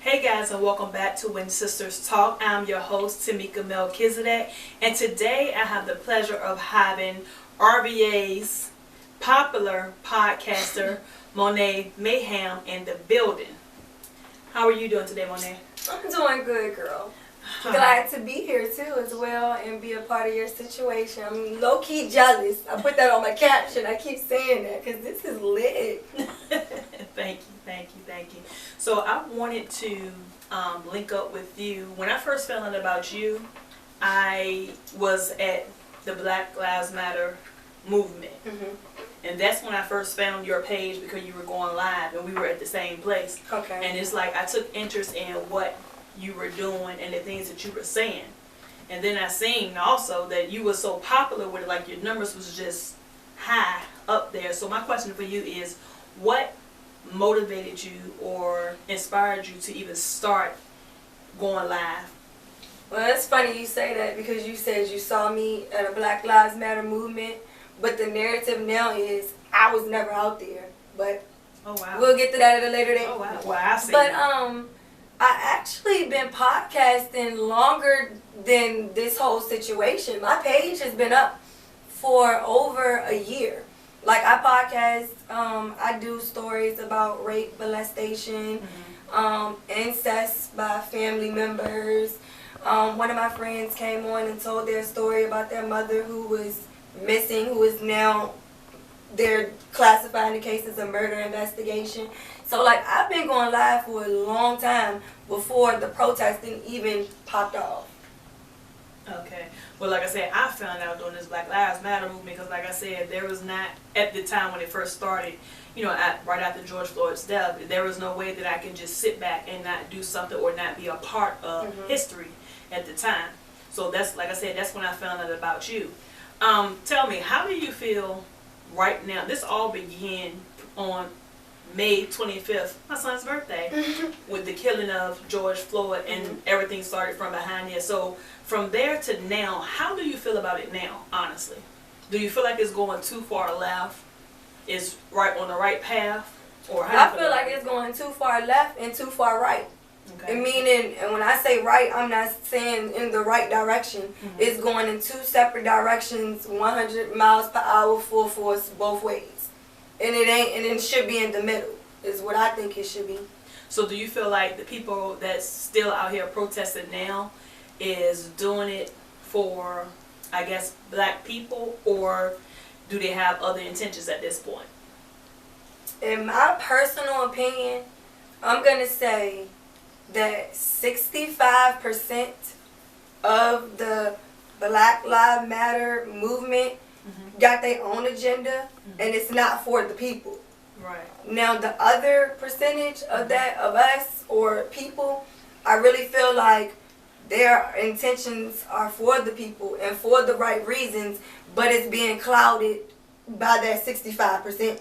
Hey guys, and welcome back to When Sisters Talk. I'm your host, Tameka Malkisedeq, and today I have the pleasure of having RVA's popular podcaster Monet Mayhem in the building. How are you doing today, Monet? I'm doing good, girl. Glad to be here too as well and be a part of your situation. I'm low-key jealous. I put that on my caption. I keep saying that because this is lit. Thank you. So I wanted to link up with you. When I first found out about you, I was at the Black Lives Matter movement. And that's when I first found your page because you were going live and we were at the same place. Okay. And it's like I took interest in what you were doing and the things that you were saying. And then I seen also that you were so popular with it, like your numbers was just high up there. So my question for you is, what motivated you or inspired you to even start going live? Well, it's funny you say that because you said you saw me at a Black Lives Matter movement, but the narrative now is I was never out there. But oh wow, we'll get to that at a later date. Oh wow, well I see. But I actually been podcasting longer than this whole situation. My page has been up for over a year. Like I podcast, I do stories about rape, molestation, incest by family members. One of my friends came on and told their story about their mother who was missing, who is now, they're classifying the case as a murder investigation. So like I've been going live for a long time before the protesting even popped off. Okay. Well, like I said, I found out during this Black Lives Matter movement because, like I said, there was not, at the time when it first started, right after George Floyd's death, there was no way that I could just sit back and not do something or not be a part of history at the time. So that's, like I said, that's when I found out about you. Tell me, how do you feel right now? This all began on May 25th, my son's birthday, with the killing of George Floyd, and everything started from behind here. So from there to now, how do you feel about it now, honestly? Do you feel like it's going too far left? Is right on the right path? Or how I feel like it's going too far left and too far right. Okay. Meaning, and when I say right, I'm not saying in the right direction. It's going in two separate directions, 100 miles per hour, full force, both ways. And it ain't, and it should be in the middle, is what I think it should be. So do you feel like the people that's still out here protesting now is doing it for, I guess, black people, or do they have other intentions at this point? In my personal opinion, I'm going to say that 65% of the Black Lives Matter movement got their own agenda, and it's not for the people. Right. Now, the other percentage of that, of us or people, I really feel like their intentions are for the people and for the right reasons, but it's being clouded by that 65%. Correct.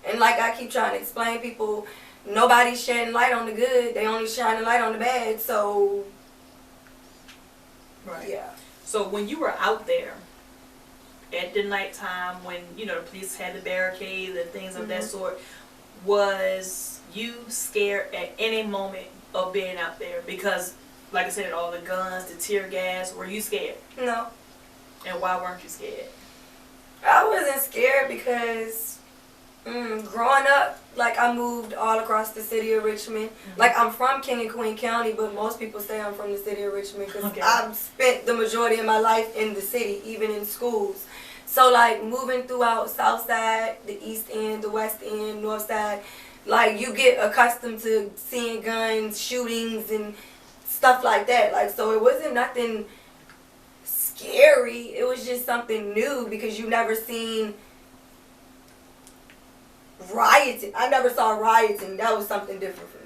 And like I keep trying to explain people, nobody's shedding light on the good, they only shining light on the bad, so right. Yeah. So when you were out there at the nighttime, when the police had the barricades and things of that sort, was you scared at any moment of being out there? Because, like I said, all the guns, the tear gas, were you scared? No. And why weren't you scared? I wasn't scared because growing up, like I moved all across the city of Richmond. Like I'm from King and Queen County, but most people say I'm from the city of Richmond because I've spent the majority of my life in the city, even in schools. So like moving throughout South Side, the East End, the West End, North Side, like you get accustomed to seeing guns, shootings, and stuff like that. Like so, it wasn't nothing scary. It was just something new because you never seen rioting. I never saw rioting. That was something different for me.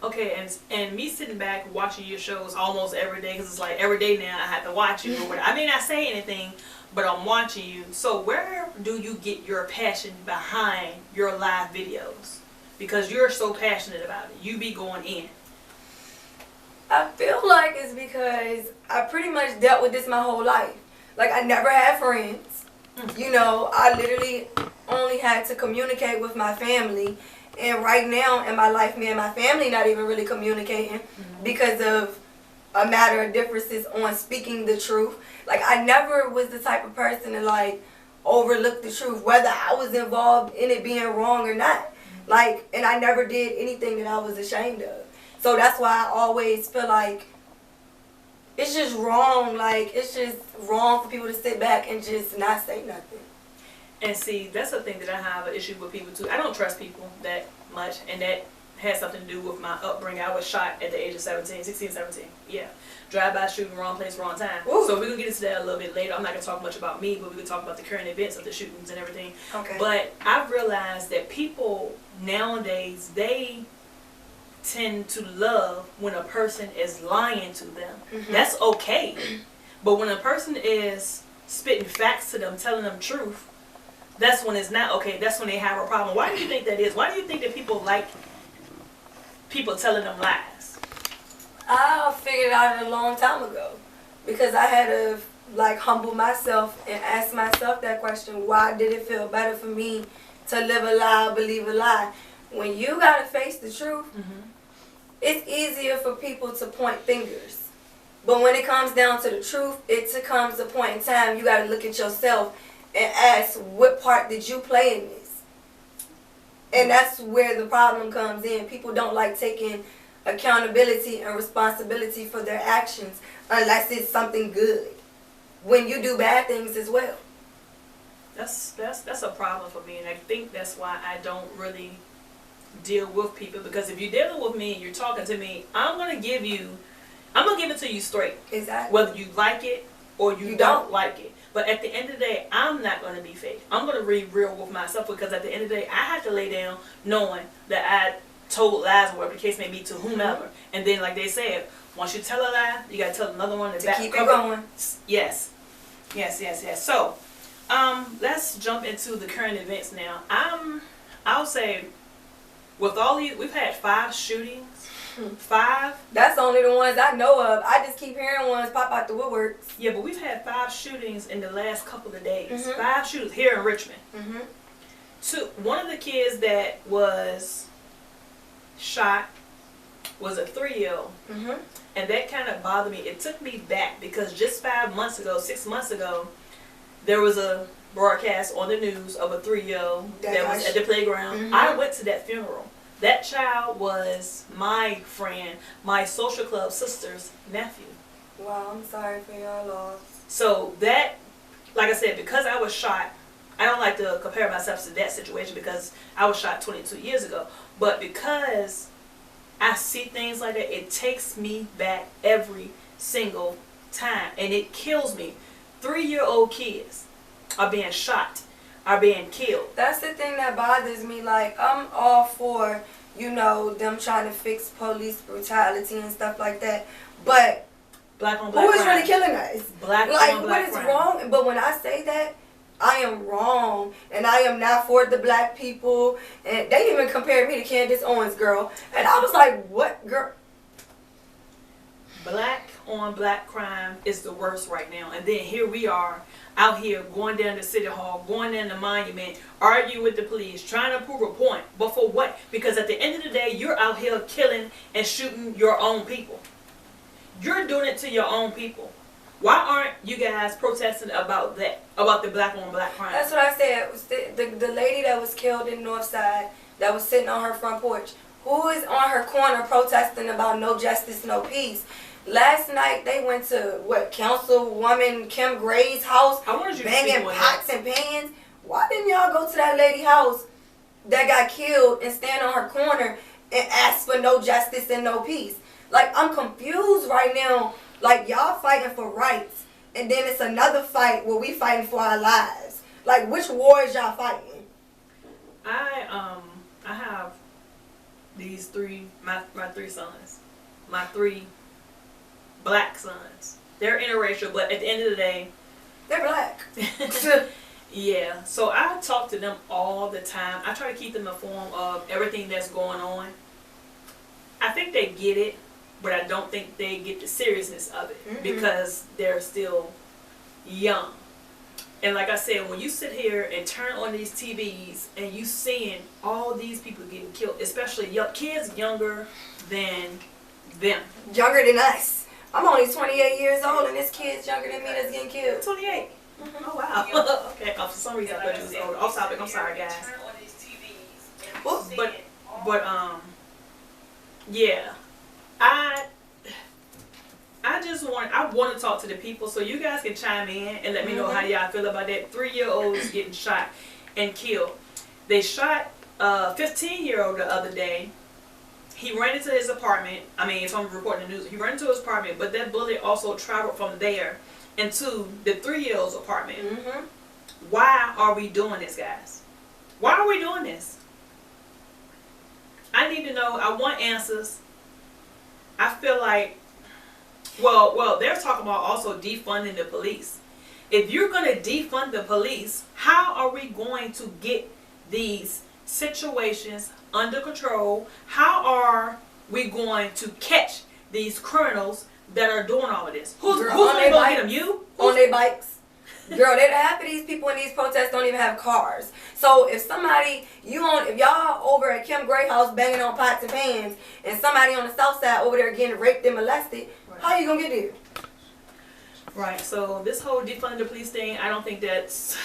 Okay, and me sitting back watching your shows almost every day, because it's like every day now I have to watch you. I may not say anything, but I'm watching you. So where do you get your passion behind your live videos? Because you're so passionate about it. You be going in. I feel like it's because I pretty much dealt with this my whole life. Like I never had friends. I literally only had to communicate with my family And right now in my life, me and my family not even really communicating because of a matter of differences on speaking the truth. Like, I never was the type of person to, like, overlook the truth, whether I was involved in it being wrong or not. Like, and I never did anything that I was ashamed of. So that's why I always feel like it's just wrong. Like, it's just wrong for people to sit back and just not say nothing. And see, that's the thing that I have an issue with people too. I don't trust people that much, and that has something to do with my upbringing. I was shot at the age of 16, 17. Yeah. Drive-by shooting, wrong place, wrong time. Ooh. So we're going to get into that a little bit later. I'm not going to talk much about me, but we're going to talk about the current events of the shootings and everything. Okay. But I've realized that people nowadays, they tend to love when a person is lying to them. That's okay. But when a person is spitting facts to them, telling them truth, that's when it's not okay. That's when they have a problem. Why do you think that is? Why do you think that people like people telling them lies? I figured out a long time ago because I had to like humble myself and ask myself that question. Why did it feel better for me to live a lie, believe a lie? When you gotta face the truth, it's easier for people to point fingers. But when it comes down to the truth, it comes a point in time you gotta look at yourself and ask, what part did you play in this? And that's where the problem comes in. People don't like taking accountability and responsibility for their actions unless it's something good. When you do bad things as well. That's a problem for me, and I think that's why I don't really deal with people, because if you're dealing with me and you're talking to me, I'm gonna give it to you straight. Exactly. Whether you like it or you don't like it. But at the end of the day, I'm not going to be fake. I'm going to be real with myself, because at the end of the day, I have to lay down knowing that I told lies, or whatever the case may be, to whomever. And then, like they said, once you tell a lie, you got to tell another one to keep it going. Yes. So, let's jump into the current events now. I'll say, with all these, we've had 5 shootings. 5. That's only the ones I know of. I just keep hearing ones pop out the woodworks. Yeah, but we've had 5 shootings in the last couple of days. 5 shootings here in Richmond. One of the kids that was shot was a 3-year-old. And that kind of bothered me. It took me back, because just 6 months ago, there was a broadcast on the news of a 3-year-old that was at the playground. I went to that funeral. That child was my friend, my social club sister's nephew. Wow, I'm sorry for your loss. So that, like I said, because I was shot, I don't like to compare myself to that situation, because I was shot 22 years ago. But because I see things like that, it takes me back every single time. And it kills me. 3-year-old kids are being shot, are being killed. That's the thing that bothers me. Like, I'm all for, them trying to fix police brutality and stuff like that. But black on black who is crime. really killing us? Black like, on black what is crime. wrong? But when I say that, I am wrong, and I am not for the black people. And they even compared me to Candace Owens, girl. And I was like, what, girl? Black on black crime is the worst right now. And then here we are, out here going down to City Hall, going down to Monument, arguing with the police, trying to prove a point. But for what? Because at the end of the day, you're out here killing and shooting your own people. You're doing it to your own people. Why aren't you guys protesting about that? About the black on black crime? That's what I said. It was the lady that was killed in Northside, that was sitting on her front porch. Who is on her corner protesting about no justice, no peace? Last night they went to Councilwoman Kim Gray's house, banging pots and pans. Why didn't y'all go to that lady's house that got killed and stand on her corner and ask for no justice and no peace? Like, I'm confused right now. Like, y'all fighting for rights, and then it's another fight where we fighting for our lives. Like, which war is y'all fighting? I have these 3, my 3 sons, my 3 black sons. They're interracial, but at the end of the day, they're black. Yeah, so I talk to them all the time. I try to keep them informed of everything that's going on. I think they get it, but I don't think they get the seriousness of it, because they're still young. And like I said, when you sit here and turn on these TVs and you seeing all these people getting killed, especially kids younger than them. Younger than us. I'm only 28 years old and this kid's younger than me that's getting killed. 28. Mm-hmm. Oh, wow. Okay, for some reason I thought you was older. Off topic, I'm sorry, guys. But yeah. I want to talk to the people, so you guys can chime in and let me know how y'all feel about that. 3-year-olds getting shot and killed. They shot a 15-year-old the other day. He ran into his apartment. I mean, if I'm reporting the news, he ran into his apartment, but that bullet also traveled from there into the 3-year-old's apartment. Mm-hmm. Why are we doing this, guys? Why are we doing this? I need to know. I want answers. I feel like, well, they're talking about also defunding the police. If you're going to defund the police, how are we going to get these situations under control? How are we going to catch these criminals that are doing all of this? Who's going to go get them? You? On their bikes. Girl, half of these people in these protests don't even have cars. So if y'all over at Kim Gray house banging on pots and pans, and somebody on the south side over there getting raped and molested, how you gonna get there? Right. So this whole defunding the police thing, I don't think that's.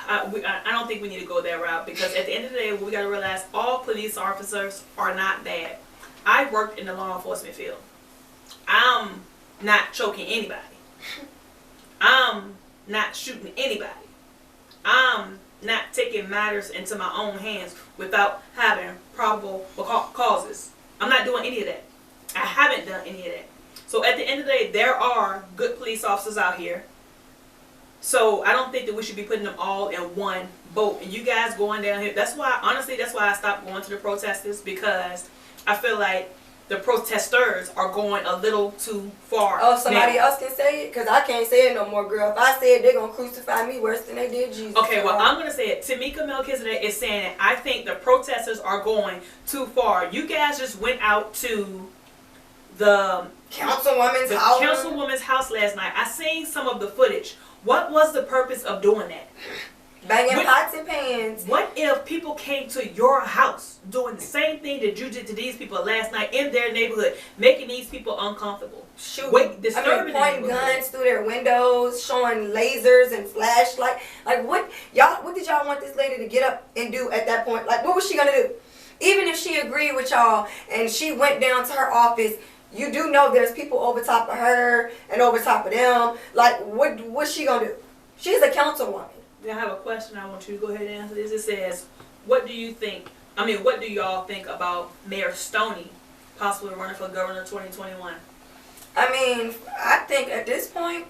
I don't think we need to go that route, because at the end of the day, we got to realize all police officers are not bad. I worked in the law enforcement field. I'm not choking anybody. I'm not shooting anybody. I'm not taking matters into my own hands without having probable causes. I'm not doing any of that. I haven't done any of that. So at the end of the day, there are good police officers out here. So I don't think that we should be putting them all in one boat. And you guys going down here, that's why I stopped going to the protesters, because I feel like the protesters are going a little too far. Oh, somebody else can say it? Because I can't say it no more, girl. If I say it, they're going to crucify me worse than they did Jesus. Okay, well, I'm going to say it. Tameka Malkisedeq is saying it. I think the protesters are going too far. You guys just went out to the councilwoman's house last night. I seen some of the footage. What was the purpose of doing that? Banging pots and pans. What if people came to your house doing the same thing that you did to these people last night in their neighborhood, making these people uncomfortable? Pointing guns through their windows, showing lasers and flashlights. Like, what did y'all want this lady to get up and do at that point? Like, what was she gonna do? Even if she agreed with y'all and she went down to her office, you do know there's people over top of her and over top of them. Like, what's she gonna do? She's a councilwoman. I have a question. I want you to go ahead and answer this. It says, what do y'all think about Mayor Stoney possibly running for governor 2021? I mean, I think at this point,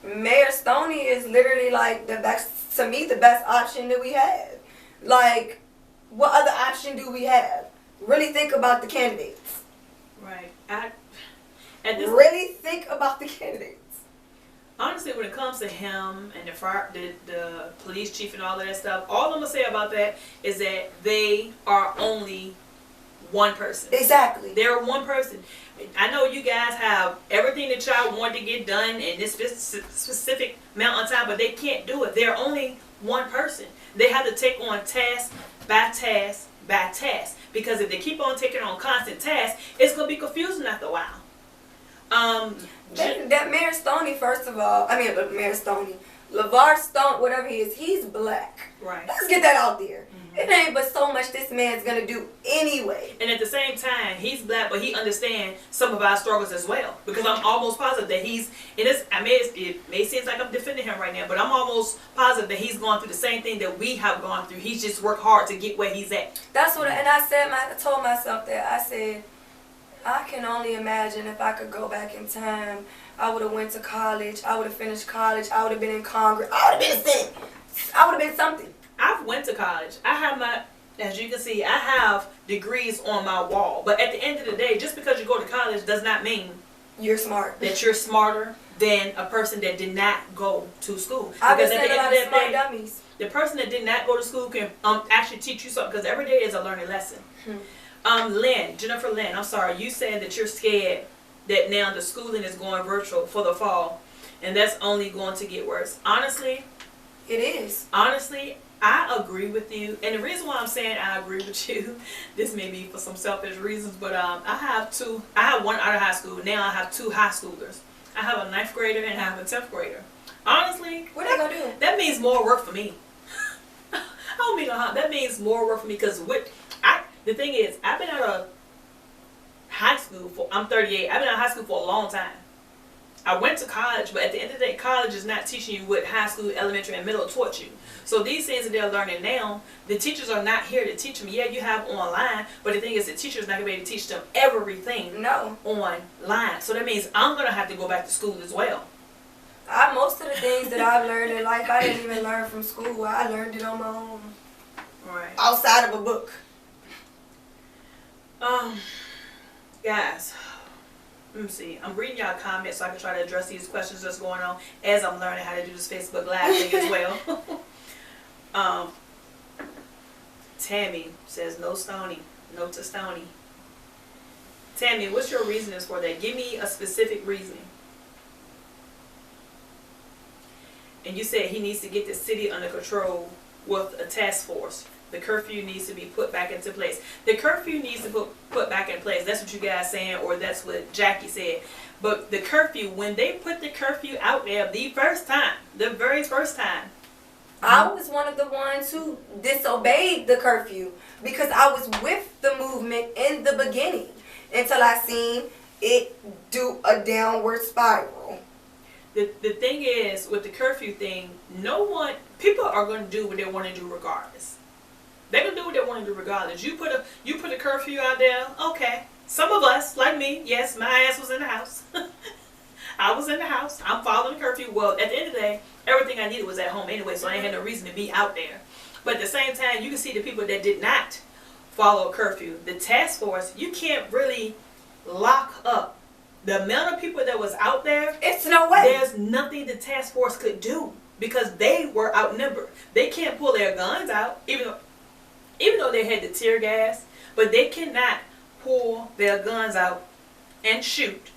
Mayor Stoney is literally like the best option that we have. Like, what other option do we have? Really think about the candidates. Right. Really think about the candidates. Honestly, when it comes to him and the police chief and all of that stuff, all I'm going to say about that is that they are only one person. Exactly. They're one person. I know you guys have everything that y'all want to get done in this specific amount of time, but they can't do it. They're only one person. They have to take on task by task by task, because if they keep on taking on constant tasks, it's going to be confusing after a while. That Mayor Stoney, first of all, Mayor Stoney, LeVar Stone, whatever he is, he's black. Right. Let's get that out there. Mm-hmm. It ain't but so much this man's gonna do anyway. And at the same time, he's black, but he understands some of our struggles as well. Because I'm almost positive that it may seem like I'm defending him right now, but I'm almost positive that he's going through the same thing that we have gone through. He's just worked hard to get where he's at. That's what, and I told myself that. I said, I can only imagine if I could go back in time, I would have went to college, I would have finished college, I would have been in Congress, I would have been a thing. I would have been something. I've went to college. I have as you can see, I have degrees on my wall. But at the end of the day, just because you go to college does not mean you're smart. That you're smarter than a person that did not go to school. I've been saying a lot of smart dummies. The person that did not go to school can actually teach you something, because every day is a learning lesson. Jennifer Lynn, I'm sorry, you said that you're scared that now the schooling is going virtual for the fall. And that's only going to get worse. Honestly, it is. Honestly, I agree with you. And the reason why I'm saying I agree with you, this may be for some selfish reasons, but I have one out of high school. Now I have 2 high schoolers. I have a 9th grader and I have a 10th grader. Honestly, what they gonna do? That means more work for me. I don't mean no harm. That means more work for me because the thing is, I've been out of high school I'm 38. I've been out of high school for a long time. I went to college, but at the end of the day, college is not teaching you what high school, elementary, and middle taught you. So these things that they're learning now, the teachers are not here to teach them. Yeah, you have online, but the thing is, the teacher's not going to be able to teach them everything online. So that means I'm going to have to go back to school as well. Most of the things that I've learned in life, I didn't even learn from school. I learned it on my own. Right. Outside of a book. Guys, let me see. I'm reading y'all comments so I can try to address these questions that's going on as I'm learning how to do this Facebook Live thing as well. Tammy says, no Stony. No to Stony. Tammy, what's your reasonings for that? Give me a specific reasoning. And you said he needs to get the city under control with a task force. The curfew needs to be put back into place. The curfew needs to be put back in place. That's what you guys saying, or that's what Jackie said. But the curfew, when they put the curfew out there the very first time, I was one of the ones who disobeyed the curfew because I was with the movement in the beginning until I seen it do a downward spiral. The thing is, with the curfew thing, people are going to do what they want to do regardless. They're going to do what they want to do regardless. You put a curfew out there, okay. Some of us, like me, yes, my ass was in the house. I was in the house. I'm following the curfew. Well, at the end of the day, everything I needed was at home anyway, so I ain't had no reason to be out there. But at the same time, you can see the people that did not follow a curfew. The task force, you can't really lock up the amount of people that was out there. It's no way. There's nothing the task force could do because they were outnumbered. They can't pull their guns out, even though they had the tear gas, but they cannot pull their guns out and shoot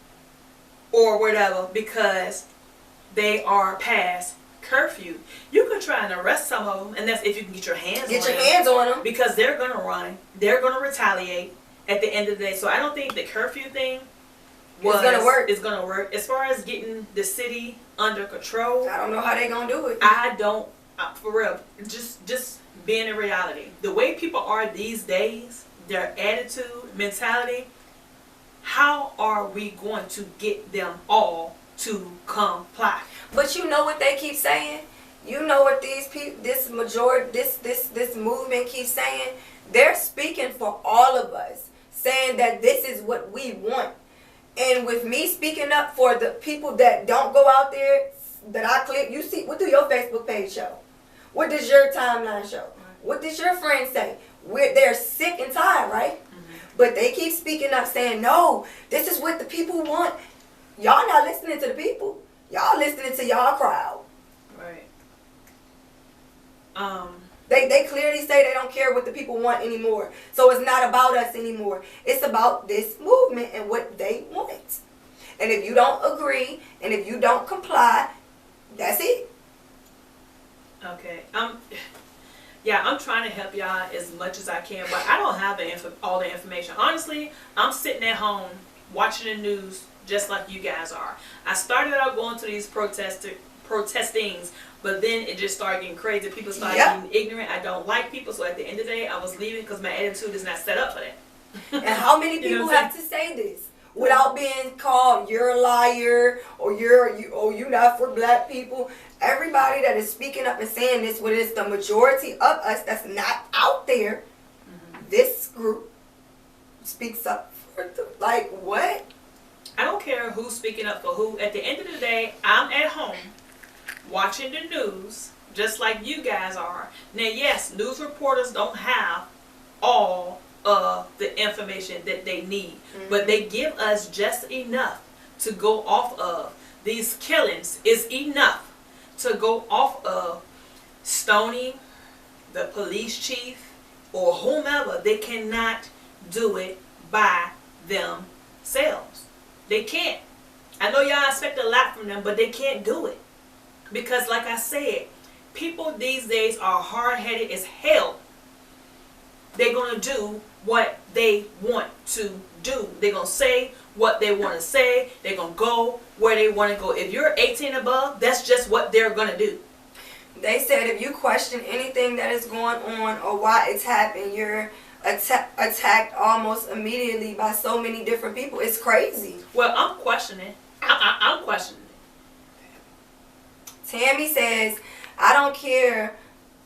or whatever because they are past curfew. You could try and arrest some of them, and that's if you can get your hands on them. Because they're going to run. They're going to retaliate at the end of the day. So I don't think the curfew thing it's going to work. It's going to work. As far as getting the city under control, I don't know how they're going to do it. I don't, for real, just being in reality. The way people are these days, their attitude, mentality, how are we going to get them all to comply? But you know what they keep saying? You know what these people, this movement keeps saying? They're speaking for all of us, saying that this is what we want. And with me speaking up for the people that don't go out there, that I click, you see, what do your Facebook page show? What does your timeline show? What does your friends say? They're sick and tired, right? Mm-hmm. But they keep speaking up saying, no, this is what the people want. Y'all not listening to the people. Y'all listening to y'all crowd. Right. They clearly say they don't care what the people want anymore. So it's not about us anymore. It's about this movement and what they want. And if you don't agree and if you don't comply, that's it. Okay. I'm trying to help y'all as much as I can, but I don't have all the information. Honestly, I'm sitting at home watching the news just like you guys are. I started out going to these protestings, but then it just started getting crazy. People started getting ignorant. I don't like people, so at the end of the day, I was leaving because my attitude is not set up for that. And how many people have to say this without being called you're a liar or you're not for black people? Everybody that is speaking up and saying this, when it's the majority of us that's not out there, this group speaks up for them. Like, what? I don't care who's speaking up for who. At the end of the day, I'm at home watching the news just like you guys are. Now, yes, news reporters don't have all of the information that they need, but they give us just enough to go off of. These killings is enough to go off of. Stoning the police chief or whomever. They cannot do it by themselves. They can't. I know y'all expect a lot from them, but they can't do it. Because like I said, people these days are hard-headed as hell. They're going to do what they want to do. They're going to say what they want to say. They're going to go where they want to go. If you're 18 above, that's just what they're going to do. They said if you question anything that is going on or why it's happened, you're attacked almost immediately by so many different people. It's crazy. Well, I'm questioning. I'm questioning it. Tammy says, I don't care.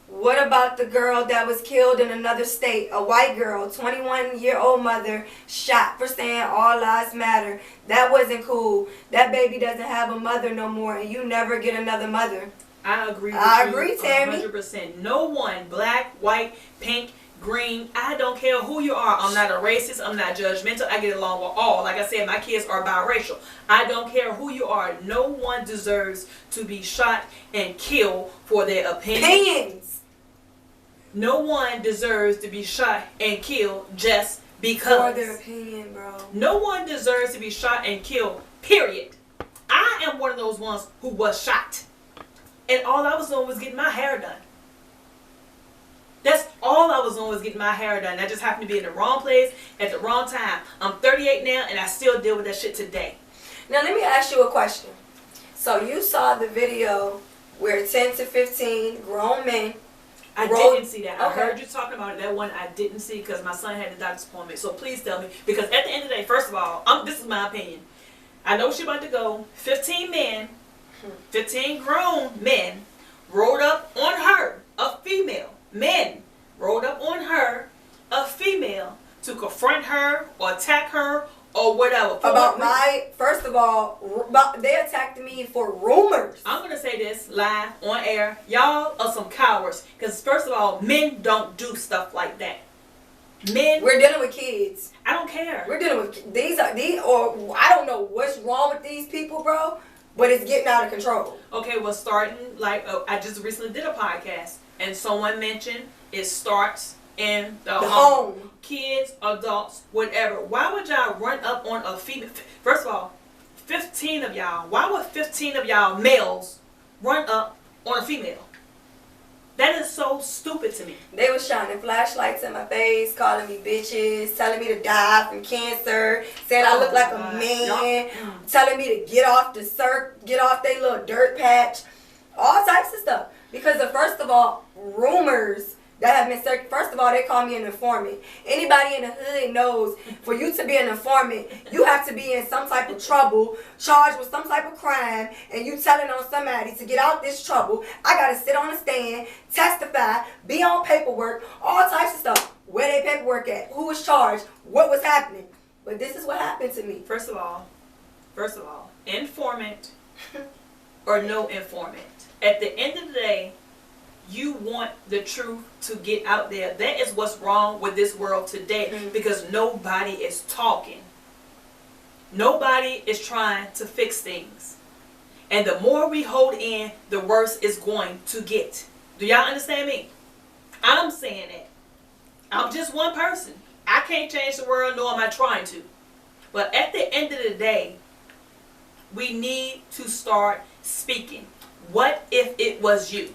What about the girl that was killed in another state? A white girl, 21-year-old mother, shot for saying all lives matter. That wasn't cool. That baby doesn't have a mother no more, and you never get another mother. I agree with I you. agree, Tammy. 100%. No one, black, white, pink, green, I don't care who you are. I'm not a racist. I'm not judgmental. I get along with all. Like I said, my kids are biracial. I don't care who you are. No one deserves to be shot and killed for their opinions. No one deserves to be shot and killed just because. For their opinion, bro. No one deserves to be shot and killed, period. I am one of those ones who was shot. And all I was doing was getting my hair done. That's all I was doing was getting my hair done. I just happened to be in the wrong place at the wrong time. I'm 38 now and I still deal with that shit today. Now let me ask you a question. So you saw the video where 10 to 15 grown men didn't see that. Okay. I heard you talking about it. That one I didn't see because my son had a doctor's appointment. So please tell me. Because at the end of the day, first of all, this is my opinion. I know she about to go. 15 men, 15 grown men rode up on her, a female. Men rode up on her, a female, to confront her or attack her or whatever. First of all, they attacked me for rumors. I'm going to say this live, on air. Y'all are some cowards. Because first of all, men don't do stuff like that. We're dealing with kids. I don't care. We're dealing with or I don't know what's wrong with these people, bro, but it's getting out of control. Okay, well, starting, I just recently did a podcast, and someone mentioned it starts in the home. Kids, adults, whatever. Why would y'all run up on a female? First of all, 15 of y'all. Why would 15 of y'all males run up on a female? That is so stupid to me. They were shining flashlights in my face, calling me bitches, telling me to die from cancer, saying I look like a man, telling me to get off their little dirt patch, all types of stuff. Because first of all, rumors that have been circulated. First of all, they call me an informant. Anybody in the hood knows for you to be an informant, you have to be in some type of trouble, charged with some type of crime, and you telling on somebody to get out this trouble. I got to sit on the stand, testify, be on paperwork, all types of stuff. Where they paperwork at? Who was charged? What was happening? But this is what happened to me. First of all, informant or no informant. At the end of the day, you want the truth to get out there. That is what's wrong with this world today, because nobody is talking. Nobody is trying to fix things. And the more we hold in, the worse it's going to get. Do y'all understand me? I'm saying that. I'm just one person. I can't change the world, nor am I trying to. But at the end of the day, we need to start speaking. What if it was you?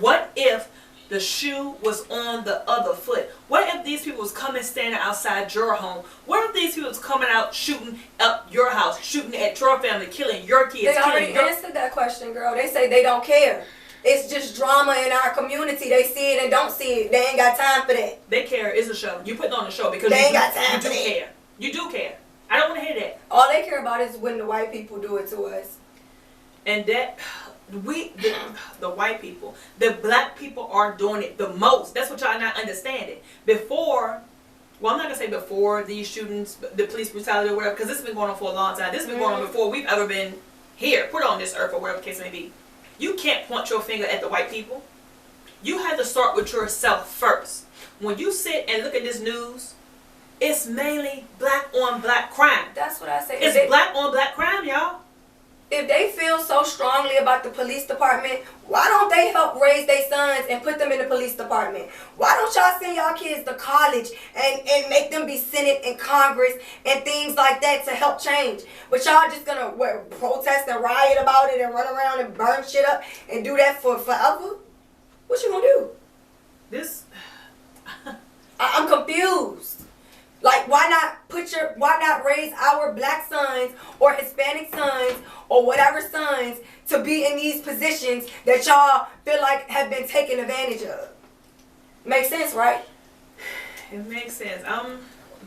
What if the shoe was on the other foot? What if these people was coming standing outside your home? What if these people was coming out shooting up your house, shooting at your family, killing your kids? They already answered that question, girl. They say they don't care. It's just drama in our community. They see it and don't see it. They ain't got time for that. They care. It's a show. You put on the show because they ain't got time for that. Care. You do care. I don't want to hear that. All they care about is when the white people do it to us. And that... the white people, the black people are doing it the most. That's what y'all not understanding. Before, well, I'm not gonna say before these shootings, the police brutality or whatever, because this has been going on for a long time. This has been going on before we've ever been here, put on this earth or whatever the case may be. You can't point your finger at the white people. You have to start with yourself first. When you sit and look at this news, it's mainly black on black crime. That's what I say. It's black on black crime, y'all. if they feel so strongly about the police department, why don't they help raise their sons and put them in the police department? Why don't y'all send y'all kids to college and make them be Senate and Congress and things like that to help change? But y'all just gonna protest and riot about it and run around and burn shit up and do that for forever? What you gonna do? I'm confused. Like, why not raise our black sons or Hispanic sons or whatever sons to be in these positions that y'all feel like have been taken advantage of? Makes sense, right? It makes sense.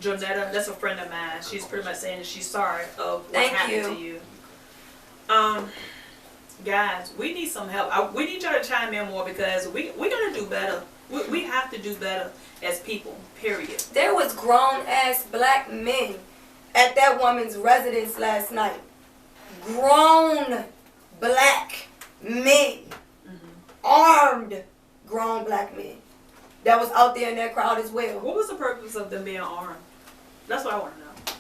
Jonetta, that's a friend of mine. She's pretty much saying that she's sorry of what happened to you. Guys, we need some help. We need y'all to chime in more because we're gonna do better. We have to do better as people, period. There was grown-ass black men at that woman's residence last night. Grown black men. Armed grown black men. That was out there in that crowd as well. What was the purpose of them being armed? That's what I want to know.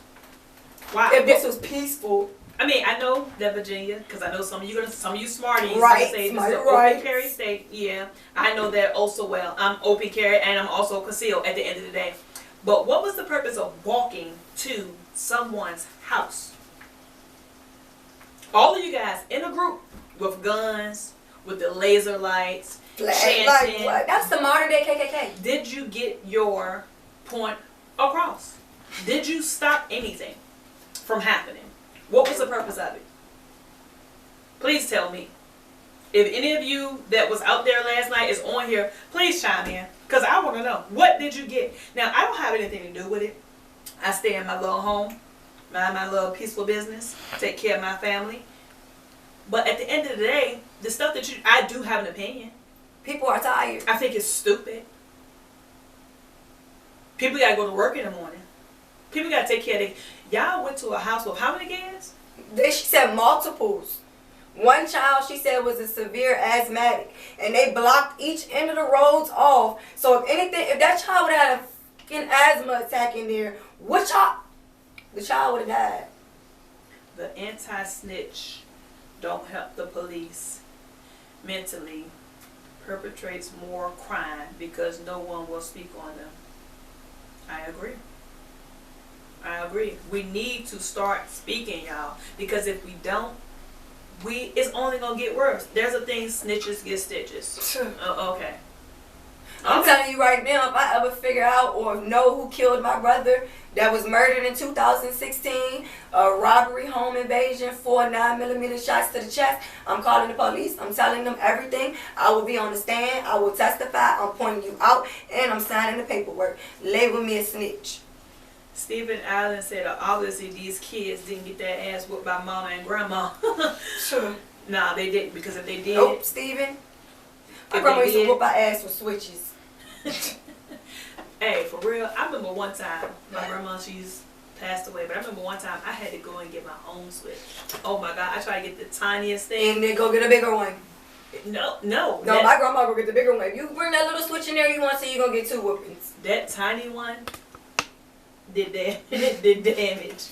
Why? If this was peaceful. I mean, I know that Virginia, because I know some of you smarties right, say this is an open carry state. Yeah, I know that also well. I'm open carry and I'm also concealed at the end of the day. But what was the purpose of walking to someone's house? All of you guys in a group with guns, with the laser lights, chanting. Like, that's the modern day KKK. Did you get your point across? Did you stop anything from happening? What was the purpose of it? Please tell me. If any of you that was out there last night is on here, please chime in. Because I want to know. What did you get? Now, I don't have anything to do with it. I stay in my little home. Mind my little peaceful business. Take care of my family. But at the end of the day, the stuff that I do have an opinion. People are tired. I think it's stupid. People got to go to work in the morning. People got to take care of y'all went to a house with how many kids? She said multiples. One child, she said, was a severe asthmatic. And they blocked each end of the roads off. So if that child would have had a fucking asthma attack in there, the child would have died. The anti-snitch don't help the police mentally perpetrates more crime because no one will speak on them. I agree. We need to start speaking, y'all, because if we don't, it's only gonna get worse. There's a thing, snitches get stitches. Okay. I'm telling you right now, if I ever figure out or know who killed my brother that was murdered in 2016, a robbery, home invasion, 4 9mm shots to the chest, I'm calling the police. I'm telling them everything. I will be on the stand. I will testify. I'm pointing you out, and I'm signing the paperwork. Label me a snitch. Stephen Allen said, obviously these kids didn't get their ass whooped by mama and grandma. Sure. Nah, they didn't, because if they did... Nope, Stephen. My grandma used to whoop our ass with switches. Hey, for real, I remember one time, my grandma, she's passed away, but I remember one time I had to go and get my own switch. Oh my God, I tried to get the tiniest thing. And then go get a bigger one. No, my grandma go get the bigger one. If you bring that little switch in there, you want to see you're going to get 2 whoopings. That tiny one did damage.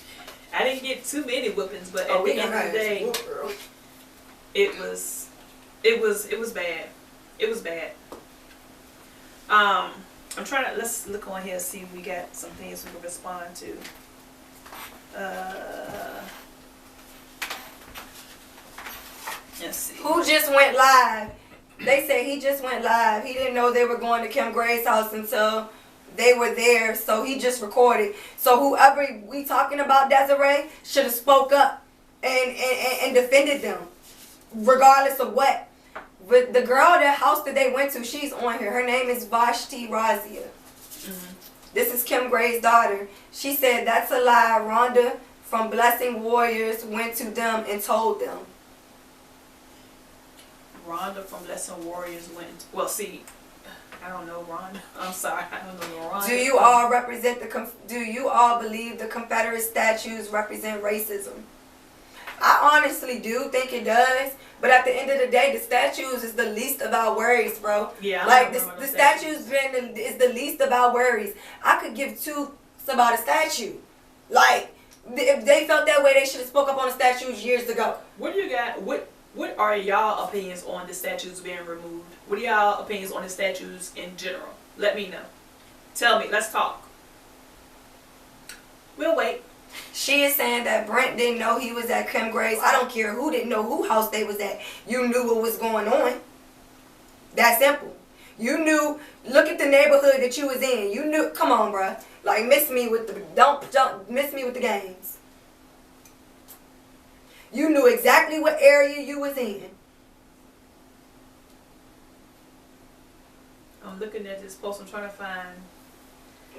I didn't get too many whoopings, but at the end of the day, it was bad. It was bad. I'm trying to, let's look on here and see if we got some things we can respond to. Let's see. Who just went live? They said he just went live. He didn't know they were going to Kim Gray's house until they were there, so he just recorded. So whoever we talking about, Desiree, should have spoke up and defended them, regardless of what. But the girl, that house that they went to, she's on here. Her name is Vashti Razia. Mm-hmm. This is Kim Gray's daughter. She said, that's a lie. Rhonda from Blessing Warriors went to them and told them. Rhonda from Blessing Warriors went, well, see, I don't know Rhonda. I'm sorry, I don't know Rhonda. Do you all do you all believe the Confederate statues represent racism? I honestly do think it does, but at the end of the day, the statues is the least of our worries, bro. Yeah, like the statues is the least of our worries. I could give 2 about a statue. Like If they felt that way, they should have spoke up on the statues years ago. What do you got? What are y'all opinions on the statues being removed? What are y'all opinions on the statues in general? Let me know. Tell me. Let's talk. We'll wait. She is saying that Brent didn't know he was at Kim Grace. I don't care who didn't know who house they was at. You knew what was going on. That simple. You knew. Look at the neighborhood that you was in. You knew. Come on, bruh. Like, miss me with the don't miss me with the games. You knew exactly what area you was in. I'm looking at this post. I'm trying to find.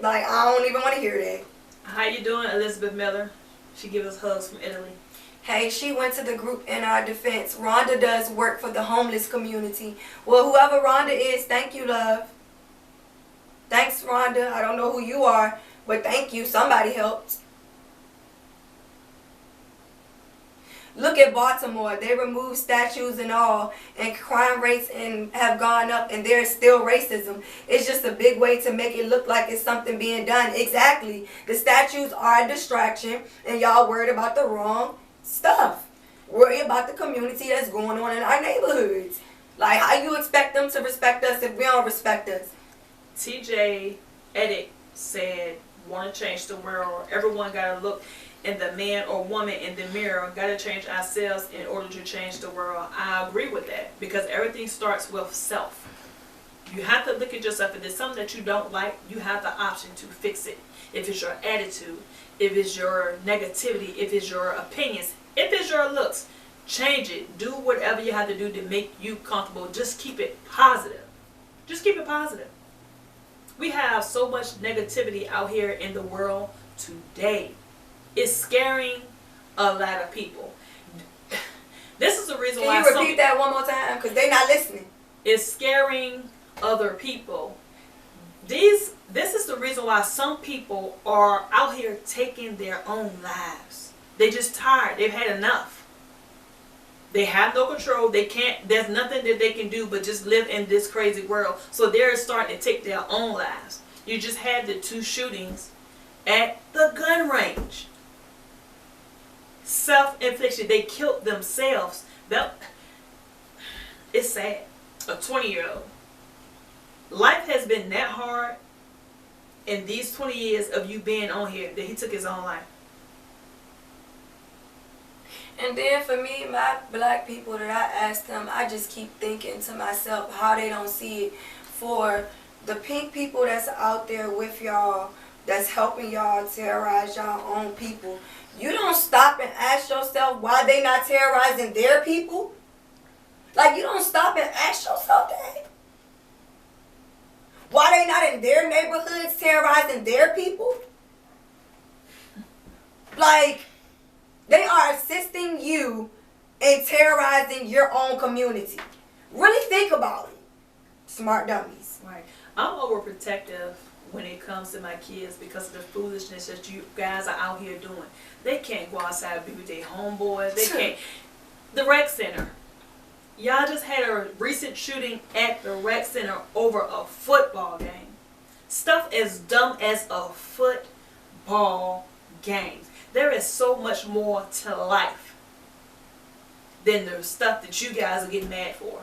Like, I don't even want to hear that. How you doing, Elizabeth Miller? She gives us hugs from Italy. Hey, she went to the group in our defense. Rhonda does work for the homeless community. Well, whoever Rhonda is, thank you, love. Thanks, Rhonda. I don't know who you are, but thank you. Somebody helped. Look at Baltimore. They removed statues and all, and crime rates have gone up, and there's still racism. It's just a big way to make it look like it's something being done. Exactly. The statues are a distraction, and y'all worried about the wrong stuff. Worry about the community that's going on in our neighborhoods. Like, how you expect them to respect us if we don't respect us? TJ Edit said, want to change the world. Everyone got to look in the man or woman in the mirror. Got to change ourselves in order to change the world. I agree with that, because everything starts with self. You have to look at yourself. If there's something that you don't like, you have the option to fix it. If it's your attitude, if it's your negativity, if it's your opinions, if it's your looks, change it. Do whatever you have to do to make you comfortable. Just keep it positive. Just keep it positive. We have so much negativity out here in the world today. It's scaring a lot of people. This is the reason why. Can you repeat that one more time? Because they're not listening. It's scaring other people. This is the reason why some people are out here taking their own lives. They're just tired. They've had enough. They have no control. They can't. There's nothing that they can do but just live in this crazy world. So they're starting to take their own lives. You just had the 2 shootings at the gun range. Self-infliction. They killed themselves. It's sad. A 20-year-old. Life has been that hard in these 20 years of you being on here that he took his own life. And then for me, my black people that I ask them, I just keep thinking to myself how they don't see it. For the pink people that's out there with y'all, that's helping y'all terrorize y'all own people, you don't stop and ask yourself why they not terrorizing their people? Like, you don't stop and ask yourself that? Why they not in their neighborhoods terrorizing their people? Like, they are assisting you in terrorizing your own community. Really think about it. Smart dummies. Right. I'm overprotective when it comes to my kids because of the foolishness that you guys are out here doing. They can't go outside and be with their homeboys. They can't. The rec center. Y'all just had a recent shooting at the rec center over a football game. Stuff as dumb as a football game. There is so much more to life than the stuff that you guys are getting mad for.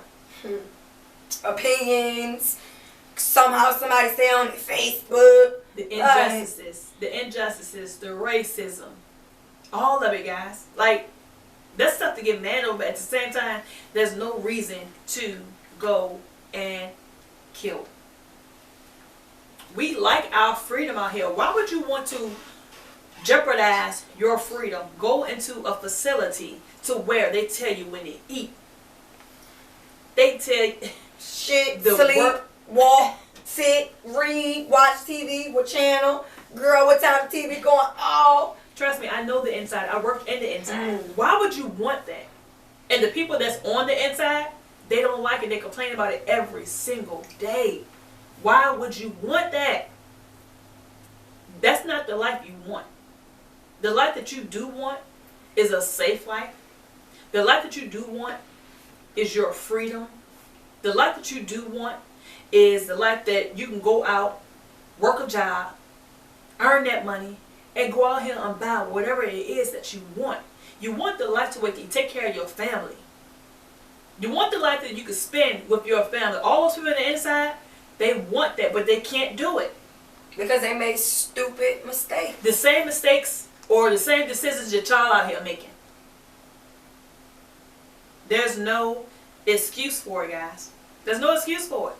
Opinions. Somehow somebody say on Facebook. The injustices. The racism. All of it, guys. Like, that's stuff to get mad over. At the same time, there's no reason to go and kill. We like our freedom out here. Why would you want to jeopardize your freedom? Go into a facility to where they tell you when to eat. They tell you shit, sleep, walk, sit, read, watch TV, what channel, girl, what time the TV going, oh. Trust me, I know the inside. I work in the inside. Why would you want that? And the people that's on the inside, they don't like it. They complain about it every single day. Why would you want that? That's not the life you want. The life that you do want is a safe life. The life that you do want is your freedom. The life that you do want is the life that you can go out, work a job, earn that money, and go out here and buy whatever it is that you want. You want the life to where you can take care of your family. You want the life that you can spend with your family. All those people on the inside, they want that, but they can't do it. Because they made stupid mistakes. The same mistakes or the same decisions your child out here making. There's no excuse for it, guys. There's no excuse for it.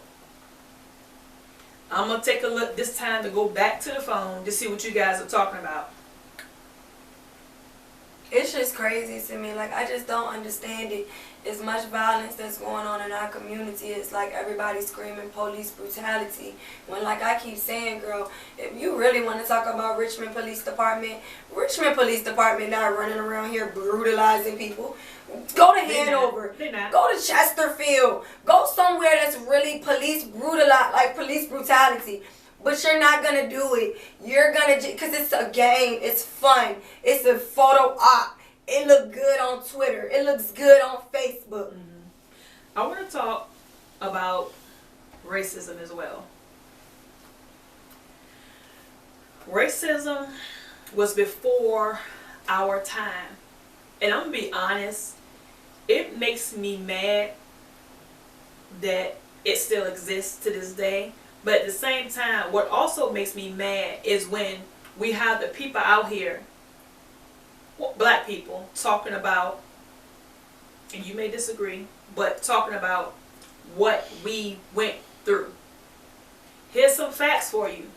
I'm going to take a look this time to go back to the phone to see what you guys are talking about. It's just crazy to me. Like, I just don't understand it. As much violence that's going on in our community, it's like everybody's screaming police brutality. When, like I keep saying, girl, if you really want to talk about Richmond Police Department not running around here brutalizing people. Go to Hanover. Go to Chesterfield. Go somewhere that's really police brutality. But you're not going to do it. You're going to, because it's a game. It's fun. It's a photo op. It looks good on Twitter. It looks good on Facebook. I want to talk about racism as well. Racism was before our time. And I'm going to be honest, it makes me mad that it still exists to this day. But at the same time, what also makes me mad is when we have the people out here, black people, talking about, and you may disagree, but talking about what we went through. Here's some facts for you.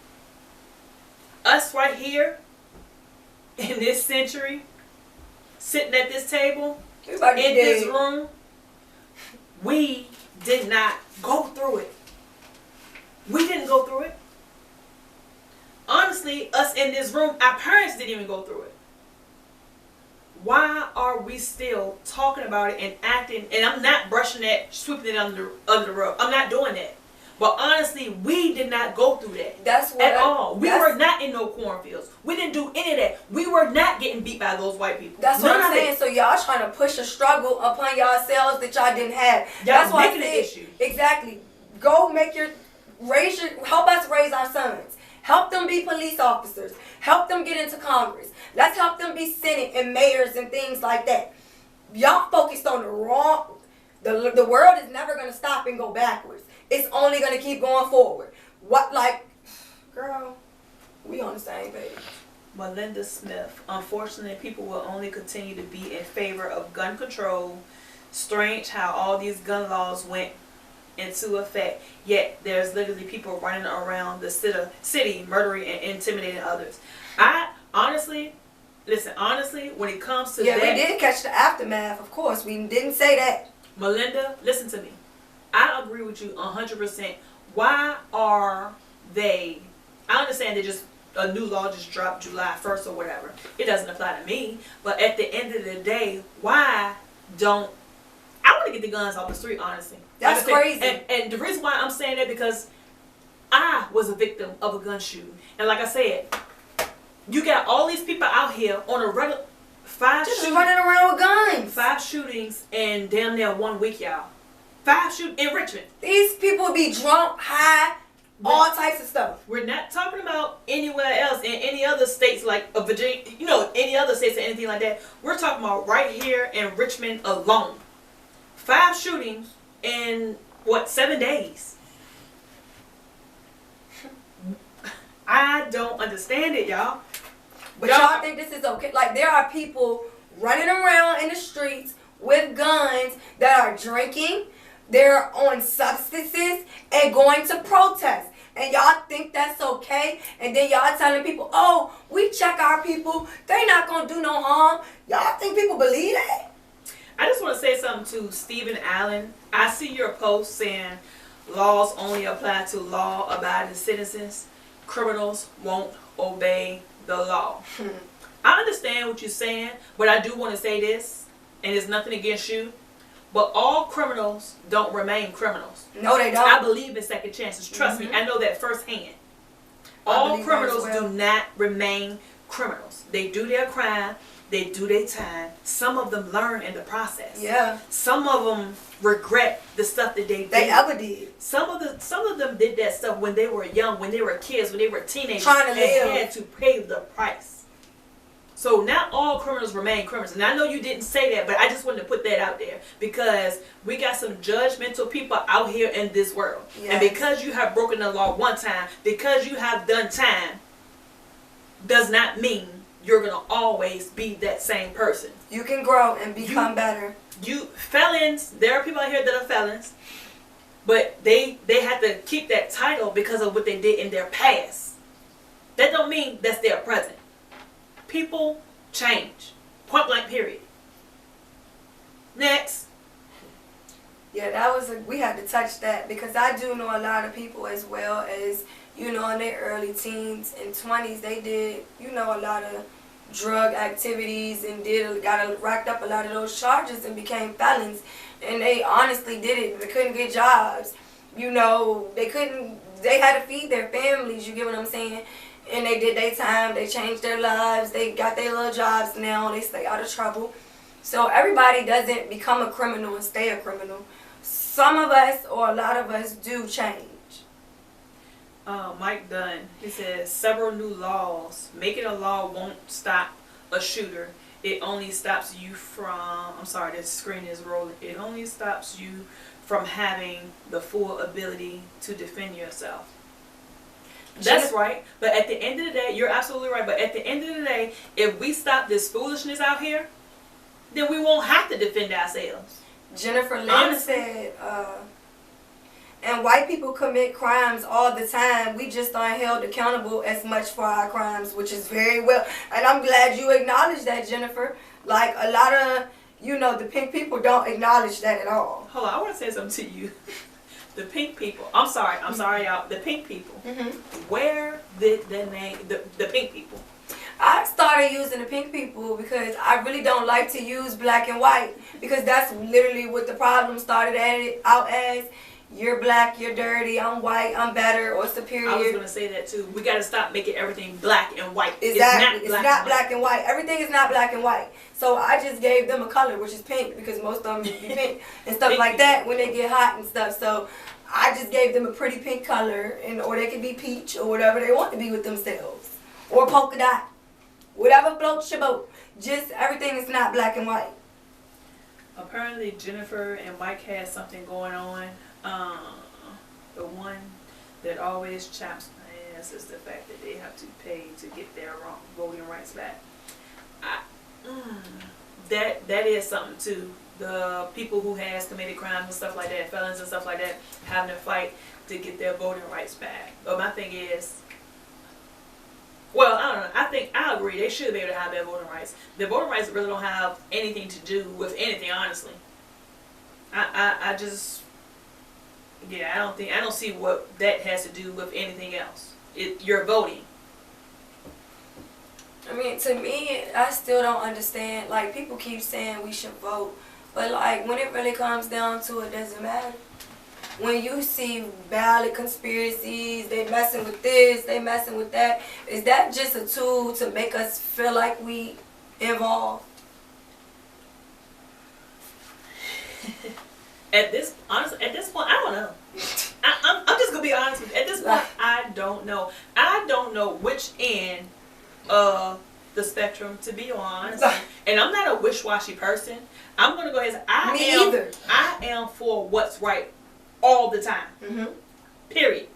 Us right here in this century, sitting at this table, in this room, we did not go through it. We didn't go through it. Honestly, us in this room, our parents didn't even go through it. Why are we still talking about it and acting? And I'm not brushing that, sweeping it under the rug. I'm not doing that. But honestly, we did not go through that at all. We were not in no cornfields. We didn't do any of that. We were not getting beat by those white people. That's what I'm saying. So y'all trying to push a struggle upon yourselves that y'all didn't have. That's why making an issue. Exactly. Go help us raise our sons. Help them be police officers. Help them get into Congress. Let's help them be Senate and mayors and things like that. Y'all focused on the wrong. The world is never going to stop and go backwards. It's only going to keep going forward. Girl, we on the same page. Melinda Smith. Unfortunately, people will only continue to be in favor of gun control. Strange how all these gun laws went into effect, yet there's literally people running around the city murdering and intimidating others. Honestly, when it comes to that, we did catch the aftermath, of course. We didn't say that. Melinda, listen to me. I agree with you 100%. Why are they, I understand they just, a new law just dropped July 1st or whatever. It doesn't apply to me. But at the end of the day, I want to get the guns off the street, honestly. That's crazy. And the reason why I'm saying that because I was a victim of a gun shooting. And like I said, you got all these people out here on a regular running around with guns. 5 shootings in damn near 1 week, y'all. 5 shootings in Richmond. These people be drunk, high, all types of stuff. We're not talking about anywhere else in any other states like Virginia, any other states or anything like that. We're talking about right here in Richmond alone. 5 shootings in 7 days? I don't understand it, y'all. But y'all think this is okay? Like, there are people running around in the streets with guns that are drinking, they're on substances, and going to protest. And y'all think that's okay? And then y'all telling people, oh, we check our people, they not gonna do no harm. Y'all think people believe that? I just want to say something to Stephen Allen. I see your post saying laws only apply to law-abiding citizens. Criminals won't obey the law. I understand what you're saying, but I do want to say this, and it's nothing against you, but all criminals don't remain criminals. No, they don't. I believe in second chances. Trust me, I know that firsthand. All criminals do not remain criminals. They do their crime. They do their time. Some of them learn in the process. Yeah. Some of them regret the stuff that they ever did. Some of them did that stuff when they were young, when they were kids, when they were teenagers. Trying to live. And had to pay the price. So not all criminals remain criminals. And I know you didn't say that, but I just wanted to put that out there because we got some judgmental people out here in this world. Yes. And because you have broken the law one time, because you have done time, does not mean you're going to always be that same person. You can grow and become better. Felons, there are people out here that are felons, but they have to keep that title because of what they did in their past. That don't mean that's their present. People change. Point blank, period. Next. Yeah, we had to touch that because I do know a lot of people as well as, in their early teens and 20s, they did, a lot of drug activities and racked up a lot of those charges and became felons. And they honestly did it. They couldn't get jobs. They had to feed their families, you get what I'm saying? And they did their time, they changed their lives, they got their little jobs now, they stay out of trouble. So everybody doesn't become a criminal and stay a criminal. Some of us, or a lot of us, do change. Mike Dunn, he says, several new laws. Making a law won't stop a shooter. It only stops you from, I'm sorry, this screen is rolling. It only stops you from having the full ability to defend yourself. That's right. But at the end of the day, you're absolutely right. But at the end of the day, if we stop this foolishness out here, then we won't have to defend ourselves. Jennifer Lynn said, and white people commit crimes all the time. We just aren't held accountable as much for our crimes, which is very well. And I'm glad you acknowledged that, Jennifer. Like a lot of, the pink people don't acknowledge that at all. Hold on, I want to say something to you. The pink people. I'm sorry, y'all. The pink people. Mm-hmm. Where did the name, the pink people? I started using the pink people because I really don't like to use black and white because that's literally what the problem started out as. You're black, you're dirty, I'm white, I'm better or superior. I was going to say that too. We got to stop making everything black and white. Exactly. It's not black and white. Everything is not black and white. So I just gave them a color, which is pink, because most of them be pink and stuff like that when they get hot and stuff. So I just gave them a pretty pink color, or they could be peach or whatever they want to be with themselves. Or polka dot. Whatever floats your boat. Just everything is not black and white. Apparently Jennifer and Mike had something going on. The one that always chaps my ass is the fact that they have to pay to get their voting rights back. That is something too. The people who has committed crimes and stuff like that, felons and stuff like that, having to fight to get their voting rights back. But my thing is, well, I don't know. I agree. They should be able to have their voting rights. Their voting rights really don't have anything to do with anything, honestly. I just, yeah, I don't see what that has to do with anything else. You're voting. I mean, to me, I still don't understand. Like, people keep saying we should vote, but like when it really comes down to it, doesn't matter. When you see ballot conspiracies, they messing with this, they messing with that, is that just a tool to make us feel like we involved? At this point, I don't know. I'm just gonna be honest with you. At this point, I don't know. I don't know which end of the spectrum to be on. And I'm not a wish-washy person. I'm gonna go ahead and say I am for what's right all the time. Mm-hmm. Period.